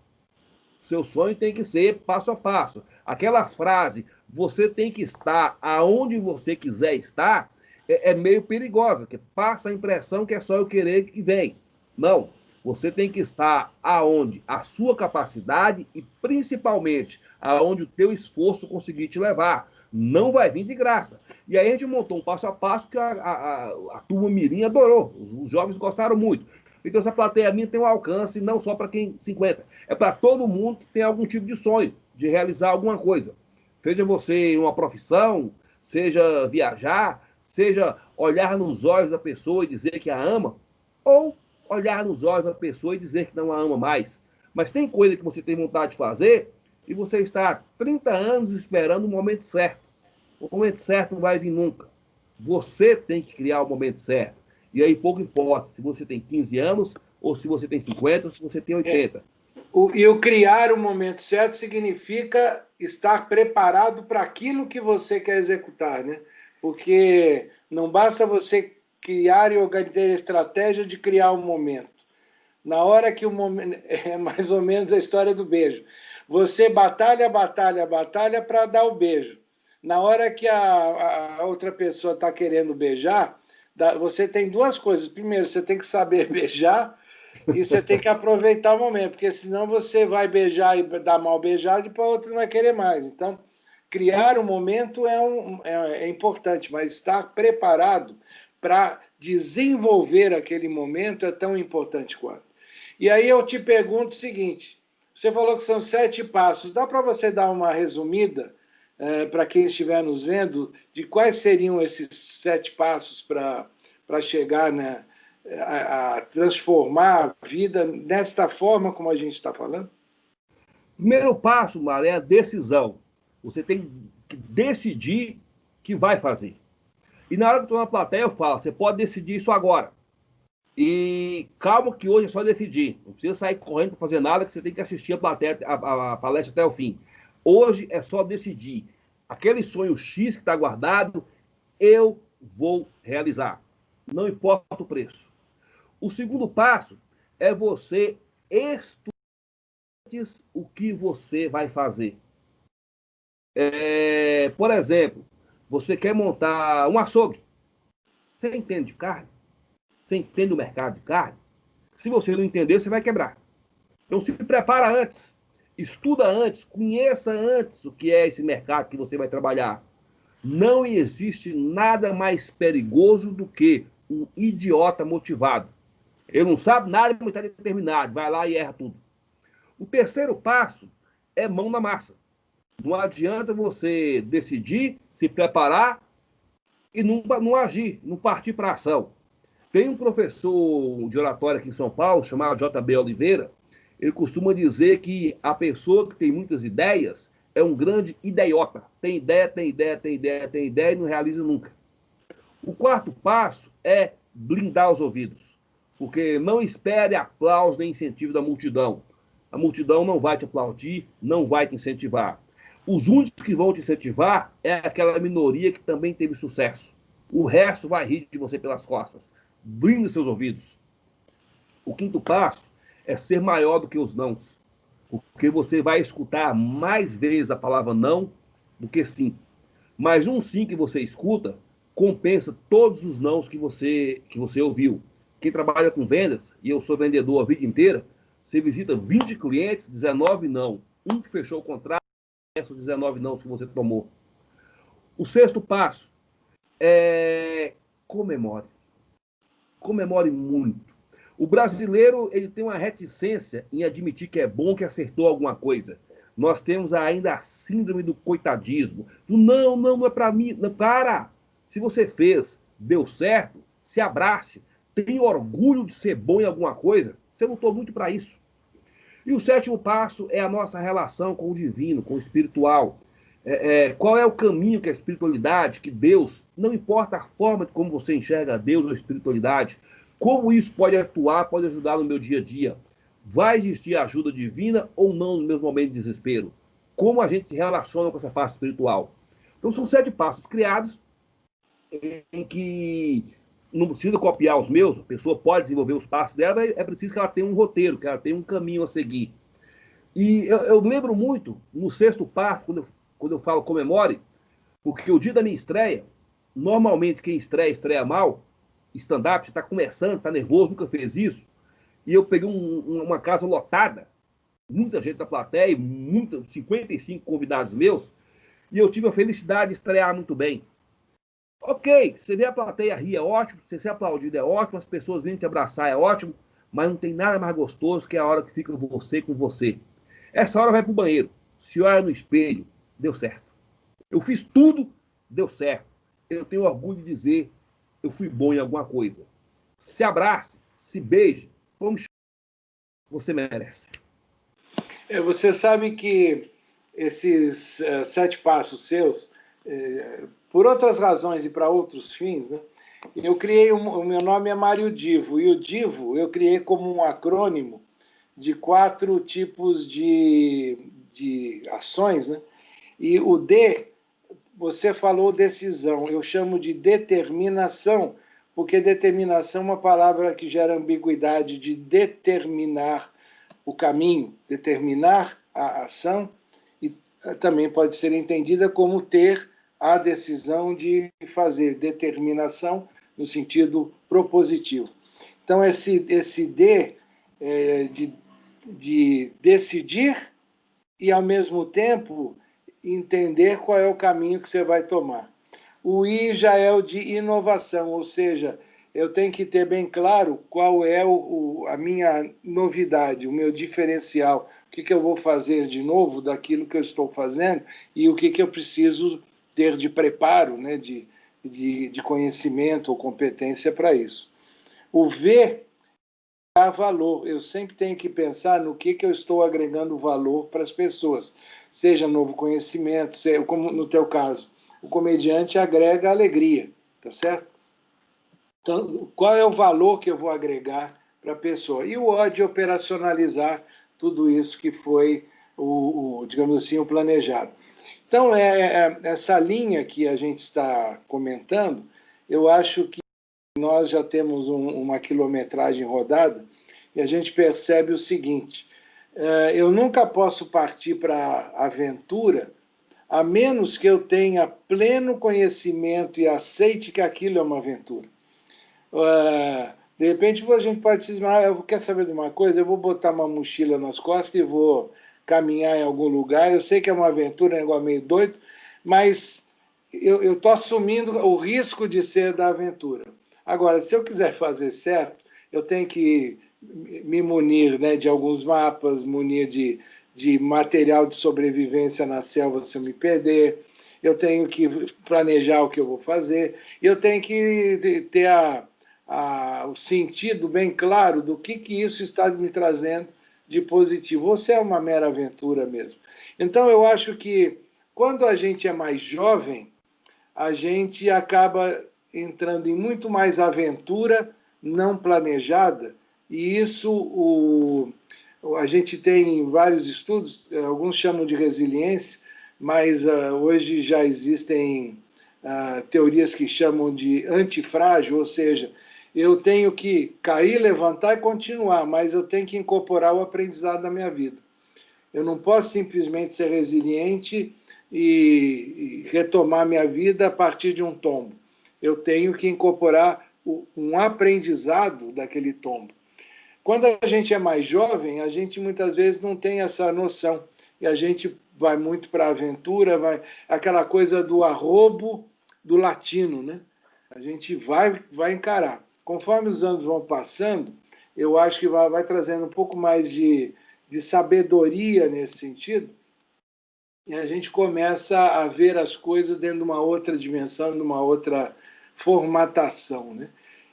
O seu sonho tem que ser passo a passo. Aquela frase, você tem que estar aonde você quiser estar, é meio perigosa, que passa a impressão que é só eu querer que vem. Não, você tem que estar aonde a sua capacidade e principalmente aonde o teu esforço conseguir te levar. Não vai vir de graça. E aí a gente montou um passo a passo que a turma mirim adorou. Os jovens gostaram muito. Então essa plateia minha tem um alcance não só para quem 50, é para todo mundo que tem algum tipo de sonho, de realizar alguma coisa. Seja você uma profissão, seja viajar, seja olhar nos olhos da pessoa e dizer que a ama, ou olhar nos olhos da pessoa e dizer que não a ama mais. Mas tem coisa que você tem vontade de fazer e você está há 30 anos esperando o momento certo. O momento certo não vai vir nunca. Você tem que criar o momento certo. E aí pouco importa se você tem 15 anos, ou se você tem 50, ou se você tem 80. E o criar o momento certo significa estar preparado para aquilo que você quer executar, né? Porque não basta você criar e ter a estratégia de criar um momento. Na hora que o momento. É mais ou menos a história do beijo. Você batalha, batalha, batalha para dar o beijo. Na hora que a outra pessoa está querendo beijar, você tem duas coisas. Primeiro, você tem que saber beijar e você tem que aproveitar o momento, porque senão você vai beijar e dar mal beijado e para o outro não vai querer mais. Então, criar um momento é importante, mas estar preparado para desenvolver aquele momento é tão importante quanto. E aí eu te pergunto o seguinte: você falou que são 7 passos, dá para você dar uma resumida para quem estiver nos vendo de quais seriam esses 7 passos para chegar, né, a transformar a vida nesta forma como a gente está falando? Primeiro passo, Maré, é a decisão. Você tem que decidir que vai fazer. E na hora que eu estou na plateia, eu falo, você pode decidir isso agora. E calma que hoje é só decidir. Não precisa sair correndo para fazer nada, que você tem que assistir a, plateia, a palestra até o fim. Hoje é só decidir. Aquele sonho X que está guardado, eu vou realizar. Não importa o preço. O segundo passo é você estudar o que você vai fazer. Por exemplo, você quer montar um açougue. Você entende de carne? Você entende o mercado de carne? Se você não entender, você vai quebrar. Então se prepara antes, estuda antes, conheça antes o que é esse mercado que você vai trabalhar. Não existe nada mais perigoso do que um idiota motivado. Ele não sabe nada, mas está determinado, vai lá e erra tudo. O terceiro passo é mão na massa. Não adianta você decidir, se preparar e não agir, não partir para a ação. Tem um professor de oratória aqui em São Paulo, chamado J.B. Oliveira, ele costuma dizer que a pessoa que tem muitas ideias é um grande ideiota. Tem ideia, tem ideia, tem ideia, tem ideia e não realiza nunca. O quarto passo é blindar os ouvidos, porque não espere aplauso nem incentivo da multidão. A multidão não vai te aplaudir, não vai te incentivar. Os únicos que vão te incentivar é aquela minoria que também teve sucesso. O resto vai rir de você pelas costas. Blinde seus ouvidos. O quinto passo é ser maior do que os nãos, porque você vai escutar mais vezes a palavra não do que sim. Mas um sim que você escuta compensa todos os nãos que você ouviu. Quem trabalha com vendas, e eu sou vendedor a vida inteira, você visita 20 clientes, 19 não. Um que fechou o contrato, esses 19 não que você tomou. O sexto passo é comemore. Comemore muito. O brasileiro ele tem uma reticência em admitir que é bom, que acertou alguma coisa. Nós temos ainda a síndrome do coitadismo. Do não é para mim. Não, cara, se você fez, deu certo, se abrace. Tem orgulho de ser bom em alguma coisa. Você lutou muito para isso. E o sétimo passo é a nossa relação com o divino, com o espiritual. Qual é o caminho que a espiritualidade, que Deus, não importa a forma de como você enxerga Deus ou a espiritualidade, como isso pode atuar, pode ajudar no meu dia a dia. Vai existir ajuda divina ou não no meu momento de desespero? Como a gente se relaciona com essa parte espiritual? Então são 7 passos criados em que não precisa copiar os meus, a pessoa pode desenvolver os passos dela, é preciso que ela tenha um roteiro, que ela tenha um caminho a seguir. E eu lembro muito, no sexto passo, quando eu falo comemore, porque o dia da minha estreia, normalmente quem estreia mal, stand-up, você está começando, está nervoso, nunca fez isso, e eu peguei uma casa lotada, muita gente da plateia, 55 convidados meus, e eu tive a felicidade de estrear muito bem. Ok, você vê a plateia rir, é ótimo, você ser aplaudido é ótimo, as pessoas vêm te abraçar é ótimo, mas não tem nada mais gostoso que a hora que fica você com você. Essa hora vai pro banheiro, se olha no espelho, deu certo. Eu fiz tudo, deu certo. Eu tenho orgulho de dizer, eu fui bom em alguma coisa. Se abrace, se beije, como você merece. Você sabe que esses 7 passos seus, por outras razões e para outros fins, né? Eu criei, o meu nome é Mário Divo, e o Divo eu criei como um acrônimo de 4 tipos de ações, né? E o D, você falou decisão, eu chamo de determinação, porque determinação é uma palavra que gera ambiguidade de determinar o caminho, determinar a ação, e também pode ser entendida como ter a decisão de fazer, determinação no sentido propositivo. Então, esse D de decidir e, ao mesmo tempo, entender qual é o caminho que você vai tomar. O I já é o de inovação, ou seja, eu tenho que ter bem claro qual é a minha novidade, o meu diferencial, o que eu vou fazer de novo daquilo que eu estou fazendo e o que eu preciso ter de preparo, né, de conhecimento ou competência para isso. O V dá valor. Eu sempre tenho que pensar no que eu estou agregando valor para as pessoas, seja novo conhecimento, seja, como no teu caso, o comediante agrega alegria, tá certo? Então, qual é o valor que eu vou agregar para a pessoa? E o O de operacionalizar tudo isso que foi, digamos assim, o planejado. Então, essa linha que a gente está comentando, eu acho que nós já temos uma quilometragem rodada e a gente percebe o seguinte: eu nunca posso partir para a aventura a menos que eu tenha pleno conhecimento e aceite que aquilo é uma aventura. De repente a gente pode se dizer, eu quero saber de uma coisa, eu vou botar uma mochila nas costas e vou caminhar em algum lugar, eu sei que é uma aventura, é um negócio meio doido, mas eu estou assumindo o risco de ser da aventura. Agora, se eu quiser fazer certo, eu tenho que me munir, né, de alguns mapas, munir de material de sobrevivência na selva se eu me perder, eu tenho que planejar o que eu vou fazer, e eu tenho que ter o sentido bem claro do que isso está me trazendo de positivo, ou se é uma mera aventura mesmo. Então, eu acho que quando a gente é mais jovem, a gente acaba entrando em muito mais aventura não planejada, e isso a gente tem vários estudos, alguns chamam de resiliência, mas hoje já existem teorias que chamam de antifrágil, ou seja, eu tenho que cair, levantar e continuar, mas eu tenho que incorporar o aprendizado da minha vida. Eu não posso simplesmente ser resiliente e retomar minha vida a partir de um tombo. Eu tenho que incorporar um aprendizado daquele tombo. Quando a gente é mais jovem, a gente muitas vezes não tem essa noção. E a gente vai muito para a aventura, aquela coisa do arrobo do latino, né? A gente vai encarar. Conforme os anos vão passando, eu acho que vai trazendo um pouco mais de sabedoria nesse sentido, e a gente começa a ver as coisas dentro de uma outra dimensão, de uma outra formatação, né?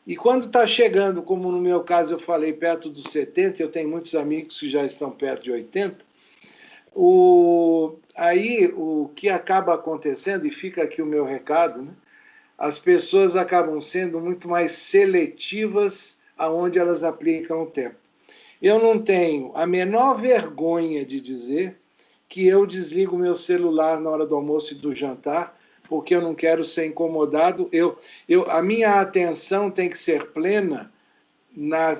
E quando está chegando, como no meu caso eu falei, perto dos 70, eu tenho muitos amigos que já estão perto de 80, aí o que acaba acontecendo, e fica aqui o meu recado, né? As pessoas acabam sendo muito mais seletivas aonde elas aplicam o tempo. Eu não tenho a menor vergonha de dizer que eu desligo meu celular na hora do almoço e do jantar, porque eu não quero ser incomodado. A minha atenção tem que ser plena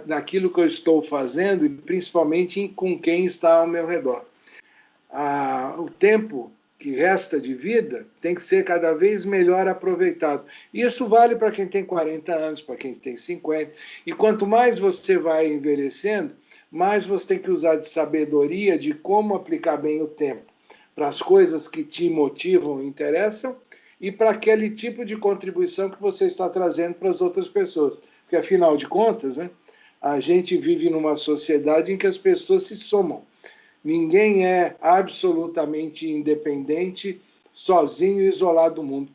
naquilo que eu estou fazendo e principalmente com quem está ao meu redor. O tempo que resta de vida tem que ser cada vez melhor aproveitado. Isso vale para quem tem 40 anos, para quem tem 50. E quanto mais você vai envelhecendo, mais você tem que usar de sabedoria de como aplicar bem o tempo para as coisas que te motivam e interessam e para aquele tipo de contribuição que você está trazendo para as outras pessoas. Porque, afinal de contas, né, a gente vive numa sociedade em que as pessoas se somam. Ninguém é absolutamente independente, sozinho e isolado do mundo.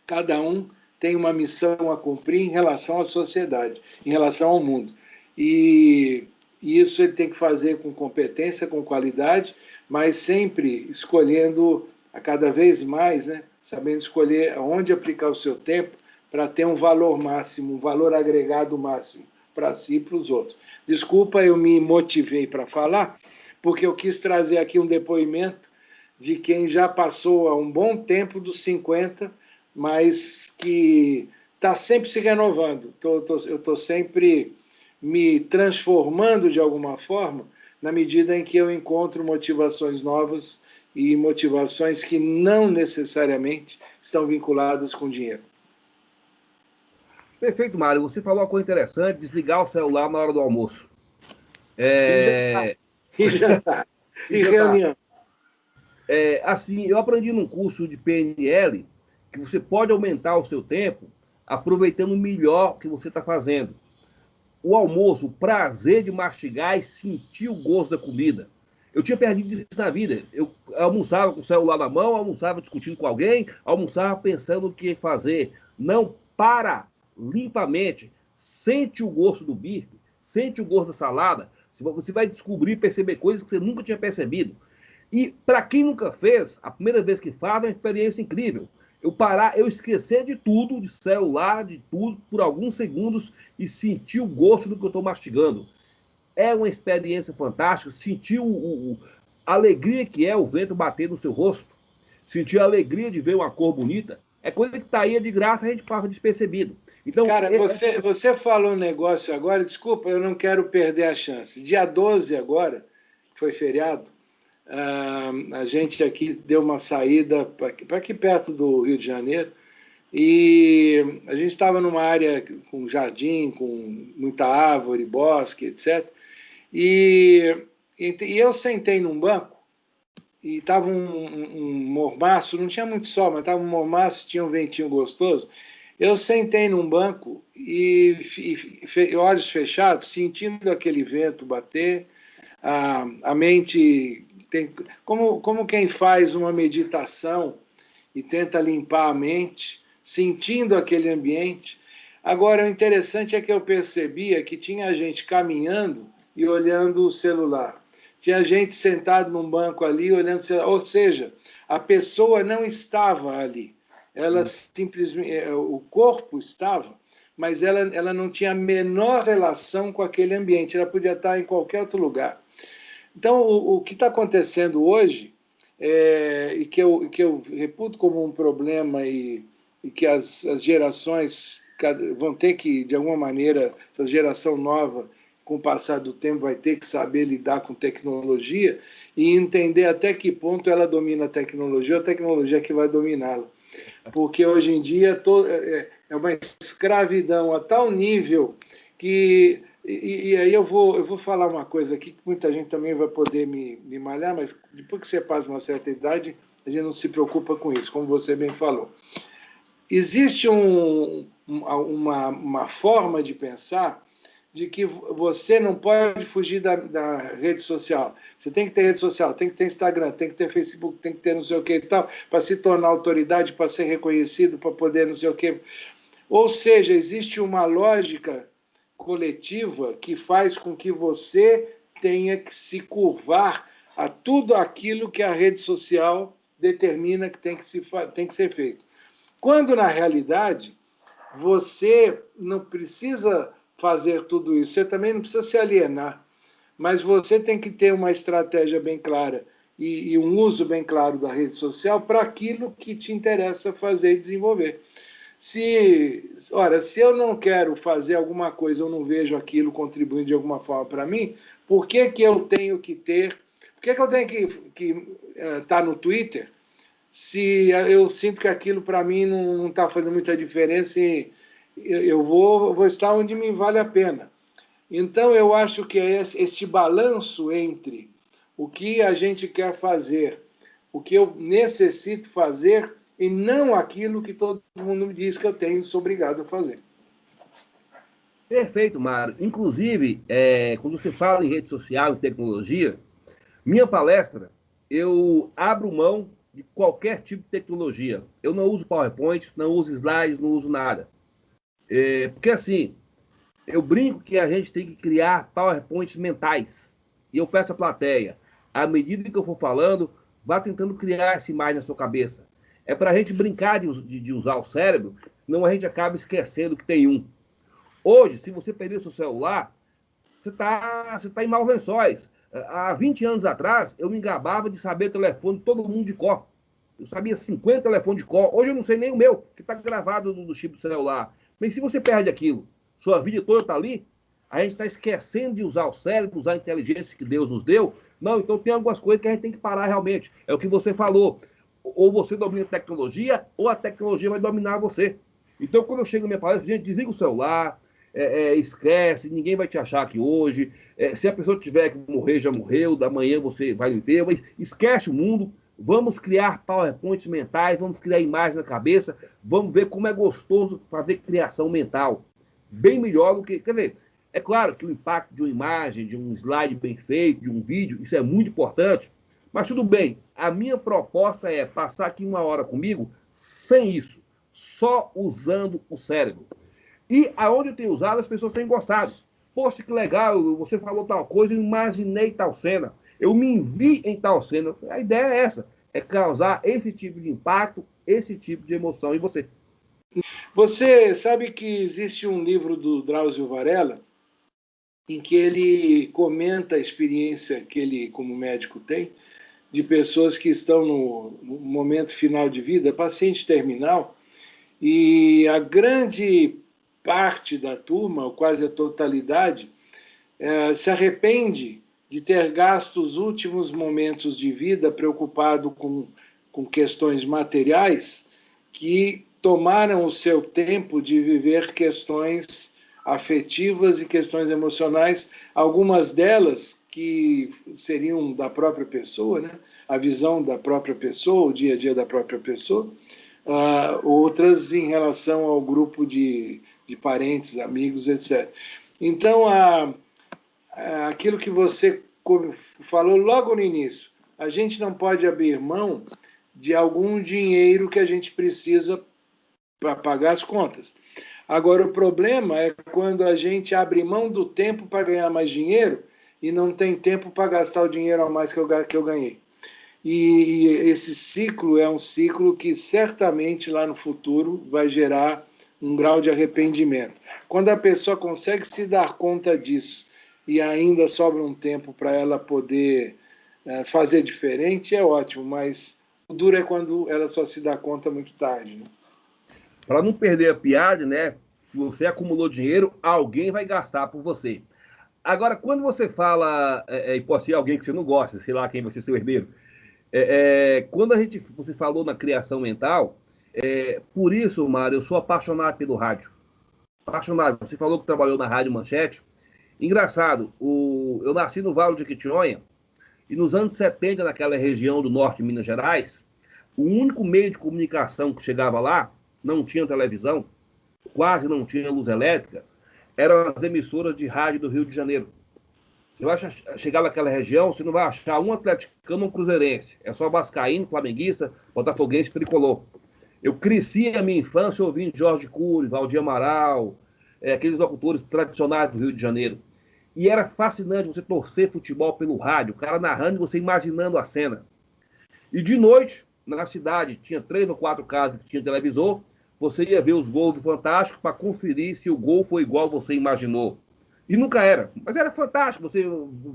Cada um tem uma missão a cumprir em relação à sociedade, em relação ao mundo. E E isso ele tem que fazer com competência, com qualidade, mas sempre escolhendo a cada vez mais, né? Sabendo escolher onde aplicar o seu tempo para ter um valor máximo, um valor agregado máximo para si e para os outros. Desculpa, eu me motivei para falar, porque eu quis trazer aqui um depoimento de quem já passou há um bom tempo dos 50, mas que está sempre se renovando. Eu estou sempre me transformando de alguma forma, na medida em que eu encontro motivações novas e motivações que não necessariamente estão vinculadas com dinheiro. Perfeito, Mário. Você falou uma coisa interessante, desligar o celular na hora do almoço. E jantar. E reunião. Assim, eu aprendi num curso de PNL que você pode aumentar o seu tempo aproveitando melhor o que você está fazendo. O almoço, o prazer de mastigar e sentir o gosto da comida. Eu tinha perdido isso na vida. Eu almoçava com o celular na mão, almoçava discutindo com alguém, almoçava pensando o que fazer. Não, para limpamente. Sente o gosto do bife, sente o gosto da salada. Você vai descobrir, perceber coisas que você nunca tinha percebido. E para quem nunca fez, a primeira vez que faz é uma experiência incrível. Eu esquecer de tudo, de celular, de tudo, por alguns segundos e sentir o gosto do que eu estou mastigando. É uma experiência fantástica. Sentir a alegria que é o vento bater no seu rosto. Sentir a alegria de ver uma cor bonita. É coisa que está aí de graça, a gente passa despercebido. Então, cara, você falou um negócio agora, desculpa, eu não quero perder a chance. Dia 12 agora, foi feriado, a gente aqui deu uma saída para aqui perto do Rio de Janeiro, e a gente estava numa área com jardim, com muita árvore, bosque, etc. E eu sentei num banco, e estava um mormaço, não tinha muito sol, mas estava um mormaço, tinha um ventinho gostoso. Eu sentei num banco e olhos fechados, sentindo aquele vento bater, a mente tem, como quem faz uma meditação e tenta limpar a mente, sentindo aquele ambiente. Agora, o interessante é que eu percebia que tinha gente caminhando e olhando o celular. Tinha gente sentado num banco ali olhando o celular. Ou seja, a pessoa não estava ali. Ela simplesmente, o corpo estava, mas ela não tinha a menor relação com aquele ambiente. Ela podia estar em qualquer outro lugar. Então, o que está acontecendo hoje, e que eu reputo como um problema e que as gerações vão ter que, de alguma maneira, essa geração nova, com o passar do tempo, vai ter que saber lidar com tecnologia e entender até que ponto ela domina a tecnologia é que vai dominá-la. Porque hoje em dia é uma escravidão a tal nível que... E aí eu vou falar uma coisa aqui que muita gente também vai poder me malhar, mas depois que você passa uma certa idade, a gente não se preocupa com isso, como você bem falou. Existe uma forma de pensar de que você não pode fugir da rede social. Você tem que ter rede social, tem que ter Instagram, tem que ter Facebook, tem que ter não sei o que e tal, para se tornar autoridade, para ser reconhecido, para poder não sei o que. Ou seja, existe uma lógica coletiva que faz com que você tenha que se curvar a tudo aquilo que a rede social determina que tem que ser feito. Quando, na realidade, você não precisa fazer tudo isso, você também não precisa se alienar, mas você tem que ter uma estratégia bem clara e um uso bem claro da rede social para aquilo que te interessa fazer e desenvolver. Se eu não quero fazer alguma coisa, eu não vejo aquilo contribuindo de alguma forma para mim, por que eu tenho que ter... Por que eu tenho que estar no Twitter se eu sinto que aquilo para mim não está fazendo muita diferença e eu vou estar onde me vale a pena? Então, eu acho que é esse balanço entre o que a gente quer fazer, o que eu necessito fazer e não aquilo que todo mundo me diz que eu tenho, sou obrigado a fazer. Perfeito, Mário. Inclusive, quando você fala em rede social e tecnologia, minha palestra, eu abro mão de qualquer tipo de tecnologia. Eu não uso PowerPoint, não uso slides, não uso nada. Porque assim, Eu brinco que a gente tem que criar PowerPoints mentais. E eu peço à plateia, à medida que eu for falando, vá tentando criar essa imagem na sua cabeça. É para a gente brincar de usar o cérebro, senão a gente acaba esquecendo que tem um. Hoje, se você perder o seu celular, você tá em maus lençóis. Há 20 anos atrás, eu me gabava de saber o telefone de todo mundo de cor. Eu sabia 50 telefones de cor. Hoje eu não sei nem o meu, que está gravado no chip do celular. Mas se você perde aquilo, sua vida toda está ali, a gente está esquecendo de usar o cérebro, usar a inteligência que Deus nos deu. Não, então tem algumas coisas que a gente tem que parar realmente. É o que você falou. Ou você domina a tecnologia, ou a tecnologia vai dominar você. Então, quando eu chego na minha palestra, gente, desliga o celular, esquece, ninguém vai te achar aqui hoje. Se a pessoa tiver que morrer, já morreu, da manhã você vai viver, mas esquece o mundo. Vamos criar PowerPoints mentais, vamos criar imagens na cabeça, vamos ver como é gostoso fazer criação mental. Bem melhor do que. Quer dizer, é claro que o impacto de uma imagem, de um slide bem feito, de um vídeo, isso é muito importante, mas tudo bem. A minha proposta é passar aqui 1 hora comigo sem isso, só usando o cérebro. E aonde eu tenho usado, as pessoas têm gostado. Poxa, que legal, você falou tal coisa, eu imaginei tal cena. Eu me vi em tal cena. A ideia é essa, é causar esse tipo de impacto, esse tipo de emoção em você. Você sabe que existe um livro do Drauzio Varela em que ele comenta a experiência que ele, como médico, tem de pessoas que estão no momento final de vida, paciente terminal, e a grande parte da turma, ou quase a totalidade, se arrepende de ter gasto os últimos momentos de vida preocupado com questões materiais que tomaram o seu tempo de viver questões afetivas e questões emocionais, algumas delas que seriam da própria pessoa, né? A visão da própria pessoa, o dia a dia da própria pessoa, outras em relação ao grupo de parentes, amigos, etc. Então, aquilo que você falou logo no início, a gente não pode abrir mão de algum dinheiro que a gente precisa para pagar as contas. Agora, o problema é quando a gente abre mão do tempo para ganhar mais dinheiro e não tem tempo para gastar o dinheiro a mais que eu ganhei. E esse ciclo é um ciclo que certamente lá no futuro vai gerar um grau de arrependimento. Quando a pessoa consegue se dar conta disso e ainda sobra um tempo para ela poder fazer diferente, é ótimo, mas o duro é quando ela só se dá conta muito tarde. Né? Para não perder a piada, né? Se você acumulou dinheiro, alguém vai gastar por você. Agora, quando você fala, e pode ser alguém que você não gosta, sei lá quem vai ser seu herdeiro, quando você falou na criação mental, por isso, Mário, eu sou apaixonado pelo rádio. Apaixonado. Você falou que trabalhou na Rádio Manchete. Engraçado, eu nasci no Vale de Quitionha, e nos anos 70, naquela região do norte de Minas Gerais, o único meio de comunicação que chegava lá, não tinha televisão, quase não tinha luz elétrica, eram as emissoras de rádio do Rio de Janeiro. Você vai chegar naquela região, você não vai achar um atleticano ou um cruzeirense. É só vascaíno, flamenguista, botafoguense, tricolor. Eu cresci a minha infância ouvindo Jorge Cury, Valdir Amaral, aqueles locutores tradicionais do Rio de Janeiro. E era fascinante você torcer futebol pelo rádio, o cara narrando e você imaginando a cena. E de noite, na cidade, tinha 3 ou 4 casas que tinha televisor, você ia ver os gols do Fantástico para conferir se o gol foi igual você imaginou. E nunca era. Mas era fantástico. Você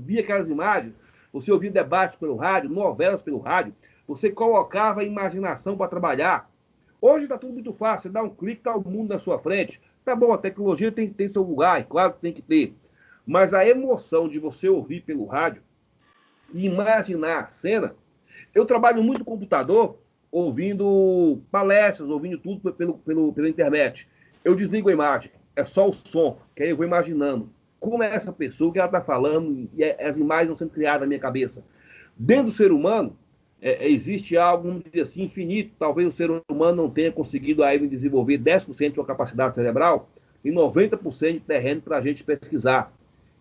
via aquelas imagens, você ouvia debates pelo rádio, novelas pelo rádio, você colocava a imaginação para trabalhar. Hoje está tudo muito fácil. Você dá um clique, está o mundo na sua frente. Tá bom, a tecnologia tem que ter seu lugar, claro que tem que ter. Mas a emoção de você ouvir pelo rádio e imaginar a cena. Eu trabalho muito no computador, ouvindo palestras, ouvindo tudo pela internet. Eu desligo a imagem, é só o som, que aí eu vou imaginando como é essa pessoa, o que ela está falando, e as imagens estão sendo criadas na minha cabeça. Dentro do ser humano, existe algo, vamos dizer assim, infinito. Talvez o ser humano não tenha conseguido ainda desenvolver 10% de sua capacidade cerebral e 90% de terreno para a gente pesquisar.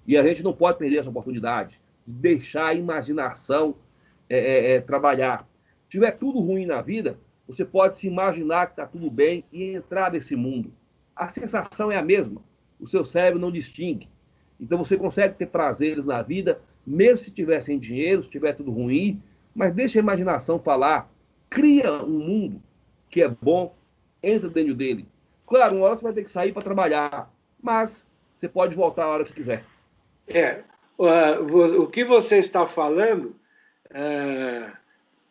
E a gente não pode perder essa oportunidade de deixar a imaginação trabalhar. Se tiver tudo ruim na vida, você pode se imaginar que está tudo bem e entrar nesse mundo. A sensação é a mesma. o seu cérebro não distingue. Então você consegue ter prazeres na vida, mesmo se tiver sem dinheiro, se tiver tudo ruim, mas deixa a imaginação falar, cria um mundo que é bom, entra dentro dele. Claro, uma hora você vai ter que sair para trabalhar, mas você pode voltar a hora que quiser. O que você está falando,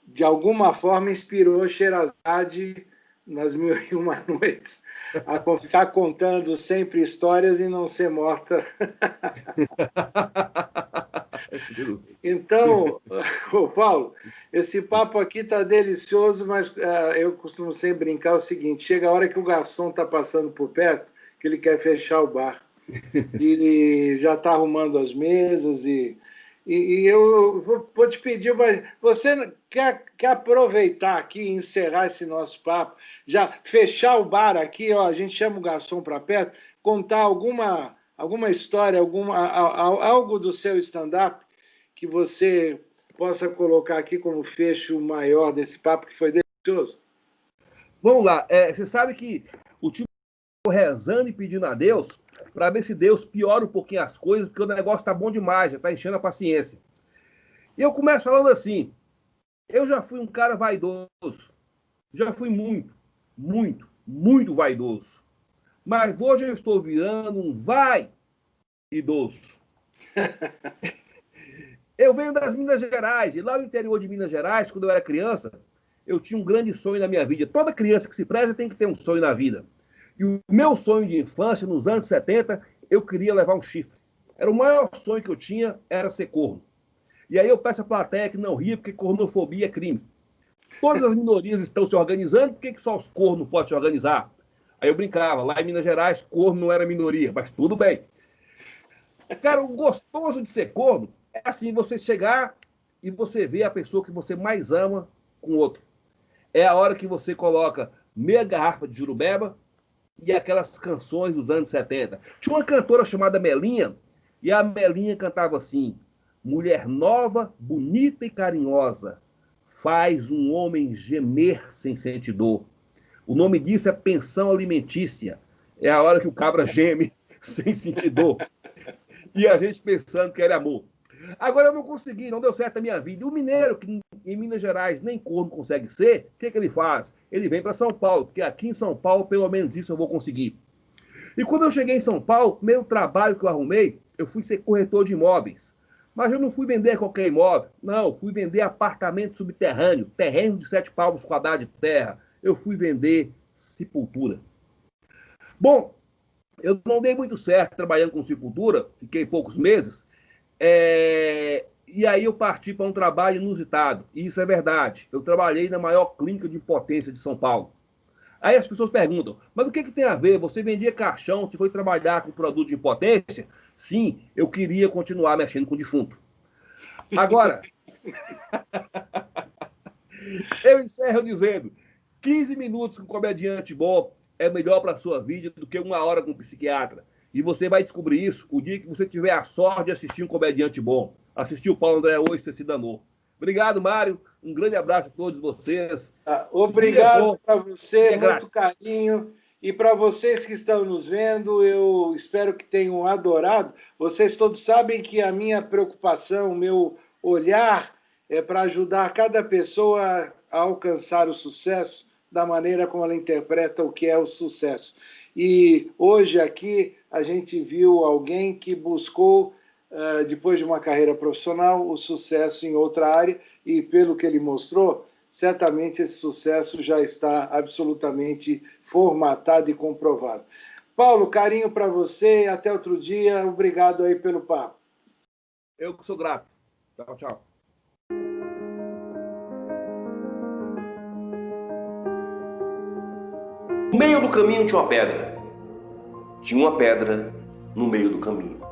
de alguma forma, inspirou Sherazade nas Mil e Uma Noites a ficar contando sempre histórias e não ser morta. Então, Paulo, esse papo aqui está delicioso, mas eu costumo sempre brincar o seguinte: chega a hora que o garçom está passando por perto, que ele quer fechar o bar. E já está arrumando as mesas e eu vou te pedir, você quer aproveitar aqui e encerrar esse nosso papo, já fechar o bar aqui, ó, a gente chama o garçom para perto, contar alguma história, algo do seu stand-up que você possa colocar aqui como fecho maior desse papo, que foi delicioso? Vamos lá, você sabe que o time rezando e pedindo a Deus para ver se Deus piora um pouquinho as coisas, porque o negócio tá bom demais, já tá enchendo a paciência. E eu começo falando assim, eu já fui um cara vaidoso, já fui muito vaidoso, mas hoje eu estou virando um idoso. Eu venho das Minas Gerais, e lá no interior de Minas Gerais, quando eu era criança, eu tinha um grande sonho na minha vida. Toda criança que se preza tem que ter um sonho na vida. E o meu sonho de infância, nos anos 70, eu queria levar um chifre. Era o maior sonho que eu tinha, era ser corno. E aí eu peço à plateia que não ria, porque cornofobia é crime. Todas as minorias estão se organizando, por que só os cornos podem se organizar? Aí eu brincava, lá em Minas Gerais, corno não era minoria, mas tudo bem. Cara, o gostoso de ser corno é assim, você chegar e você ver a pessoa que você mais ama com outro. É a hora que você coloca meia garrafa de jurubeba e aquelas canções dos anos 70. Tinha uma cantora chamada Melinha, e a Melinha cantava assim: mulher nova, bonita e carinhosa, faz um homem gemer sem sentir dor. O nome disso é pensão alimentícia. É a hora que o cabra geme sem sentir dor. E a gente pensando que era amor. Agora eu não consegui, não deu certo a minha vida. E o mineiro, que em Minas Gerais nem corno consegue ser, o que ele faz? Ele vem para São Paulo, porque aqui em São Paulo, pelo menos isso eu vou conseguir. E quando eu cheguei em São Paulo, o primeiro trabalho que eu arrumei, eu fui ser corretor de imóveis. Mas eu não fui vender qualquer imóvel. Não, fui vender apartamento subterrâneo, terreno de 7 palmos quadrados de terra. Eu fui vender sepultura. Bom, eu não dei muito certo trabalhando com sepultura, fiquei poucos meses. E aí eu parti para um trabalho inusitado. E isso é verdade. Eu trabalhei na maior clínica de potência de São Paulo. Aí as pessoas perguntam, mas o que tem a ver? Você vendia caixão, você foi trabalhar com produto de potência? Sim, eu queria continuar mexendo com defunto. Agora, eu encerro dizendo, 15 minutos com um comediante bom é melhor para a sua vida do que 1 hora com um psiquiatra. E você vai descobrir isso o dia que você tiver a sorte de assistir um comediante bom. Assistiu o Paulo André hoje, você se danou. Obrigado, Mário. Um grande abraço a todos vocês. Obrigado para você, muito carinho. E para vocês que estão nos vendo, eu espero que tenham adorado. Vocês todos sabem que a minha preocupação, o meu olhar é para ajudar cada pessoa a alcançar o sucesso da maneira como ela interpreta o que é o sucesso. E hoje aqui a gente viu alguém que buscou, depois de uma carreira profissional, o sucesso em outra área, e pelo que ele mostrou, certamente esse sucesso já está absolutamente formatado e comprovado. Paulo, carinho para você e até outro dia. Obrigado aí pelo papo. Eu que sou grato. Tchau, tchau. No meio do caminho tinha uma pedra. Tinha uma pedra no meio do caminho.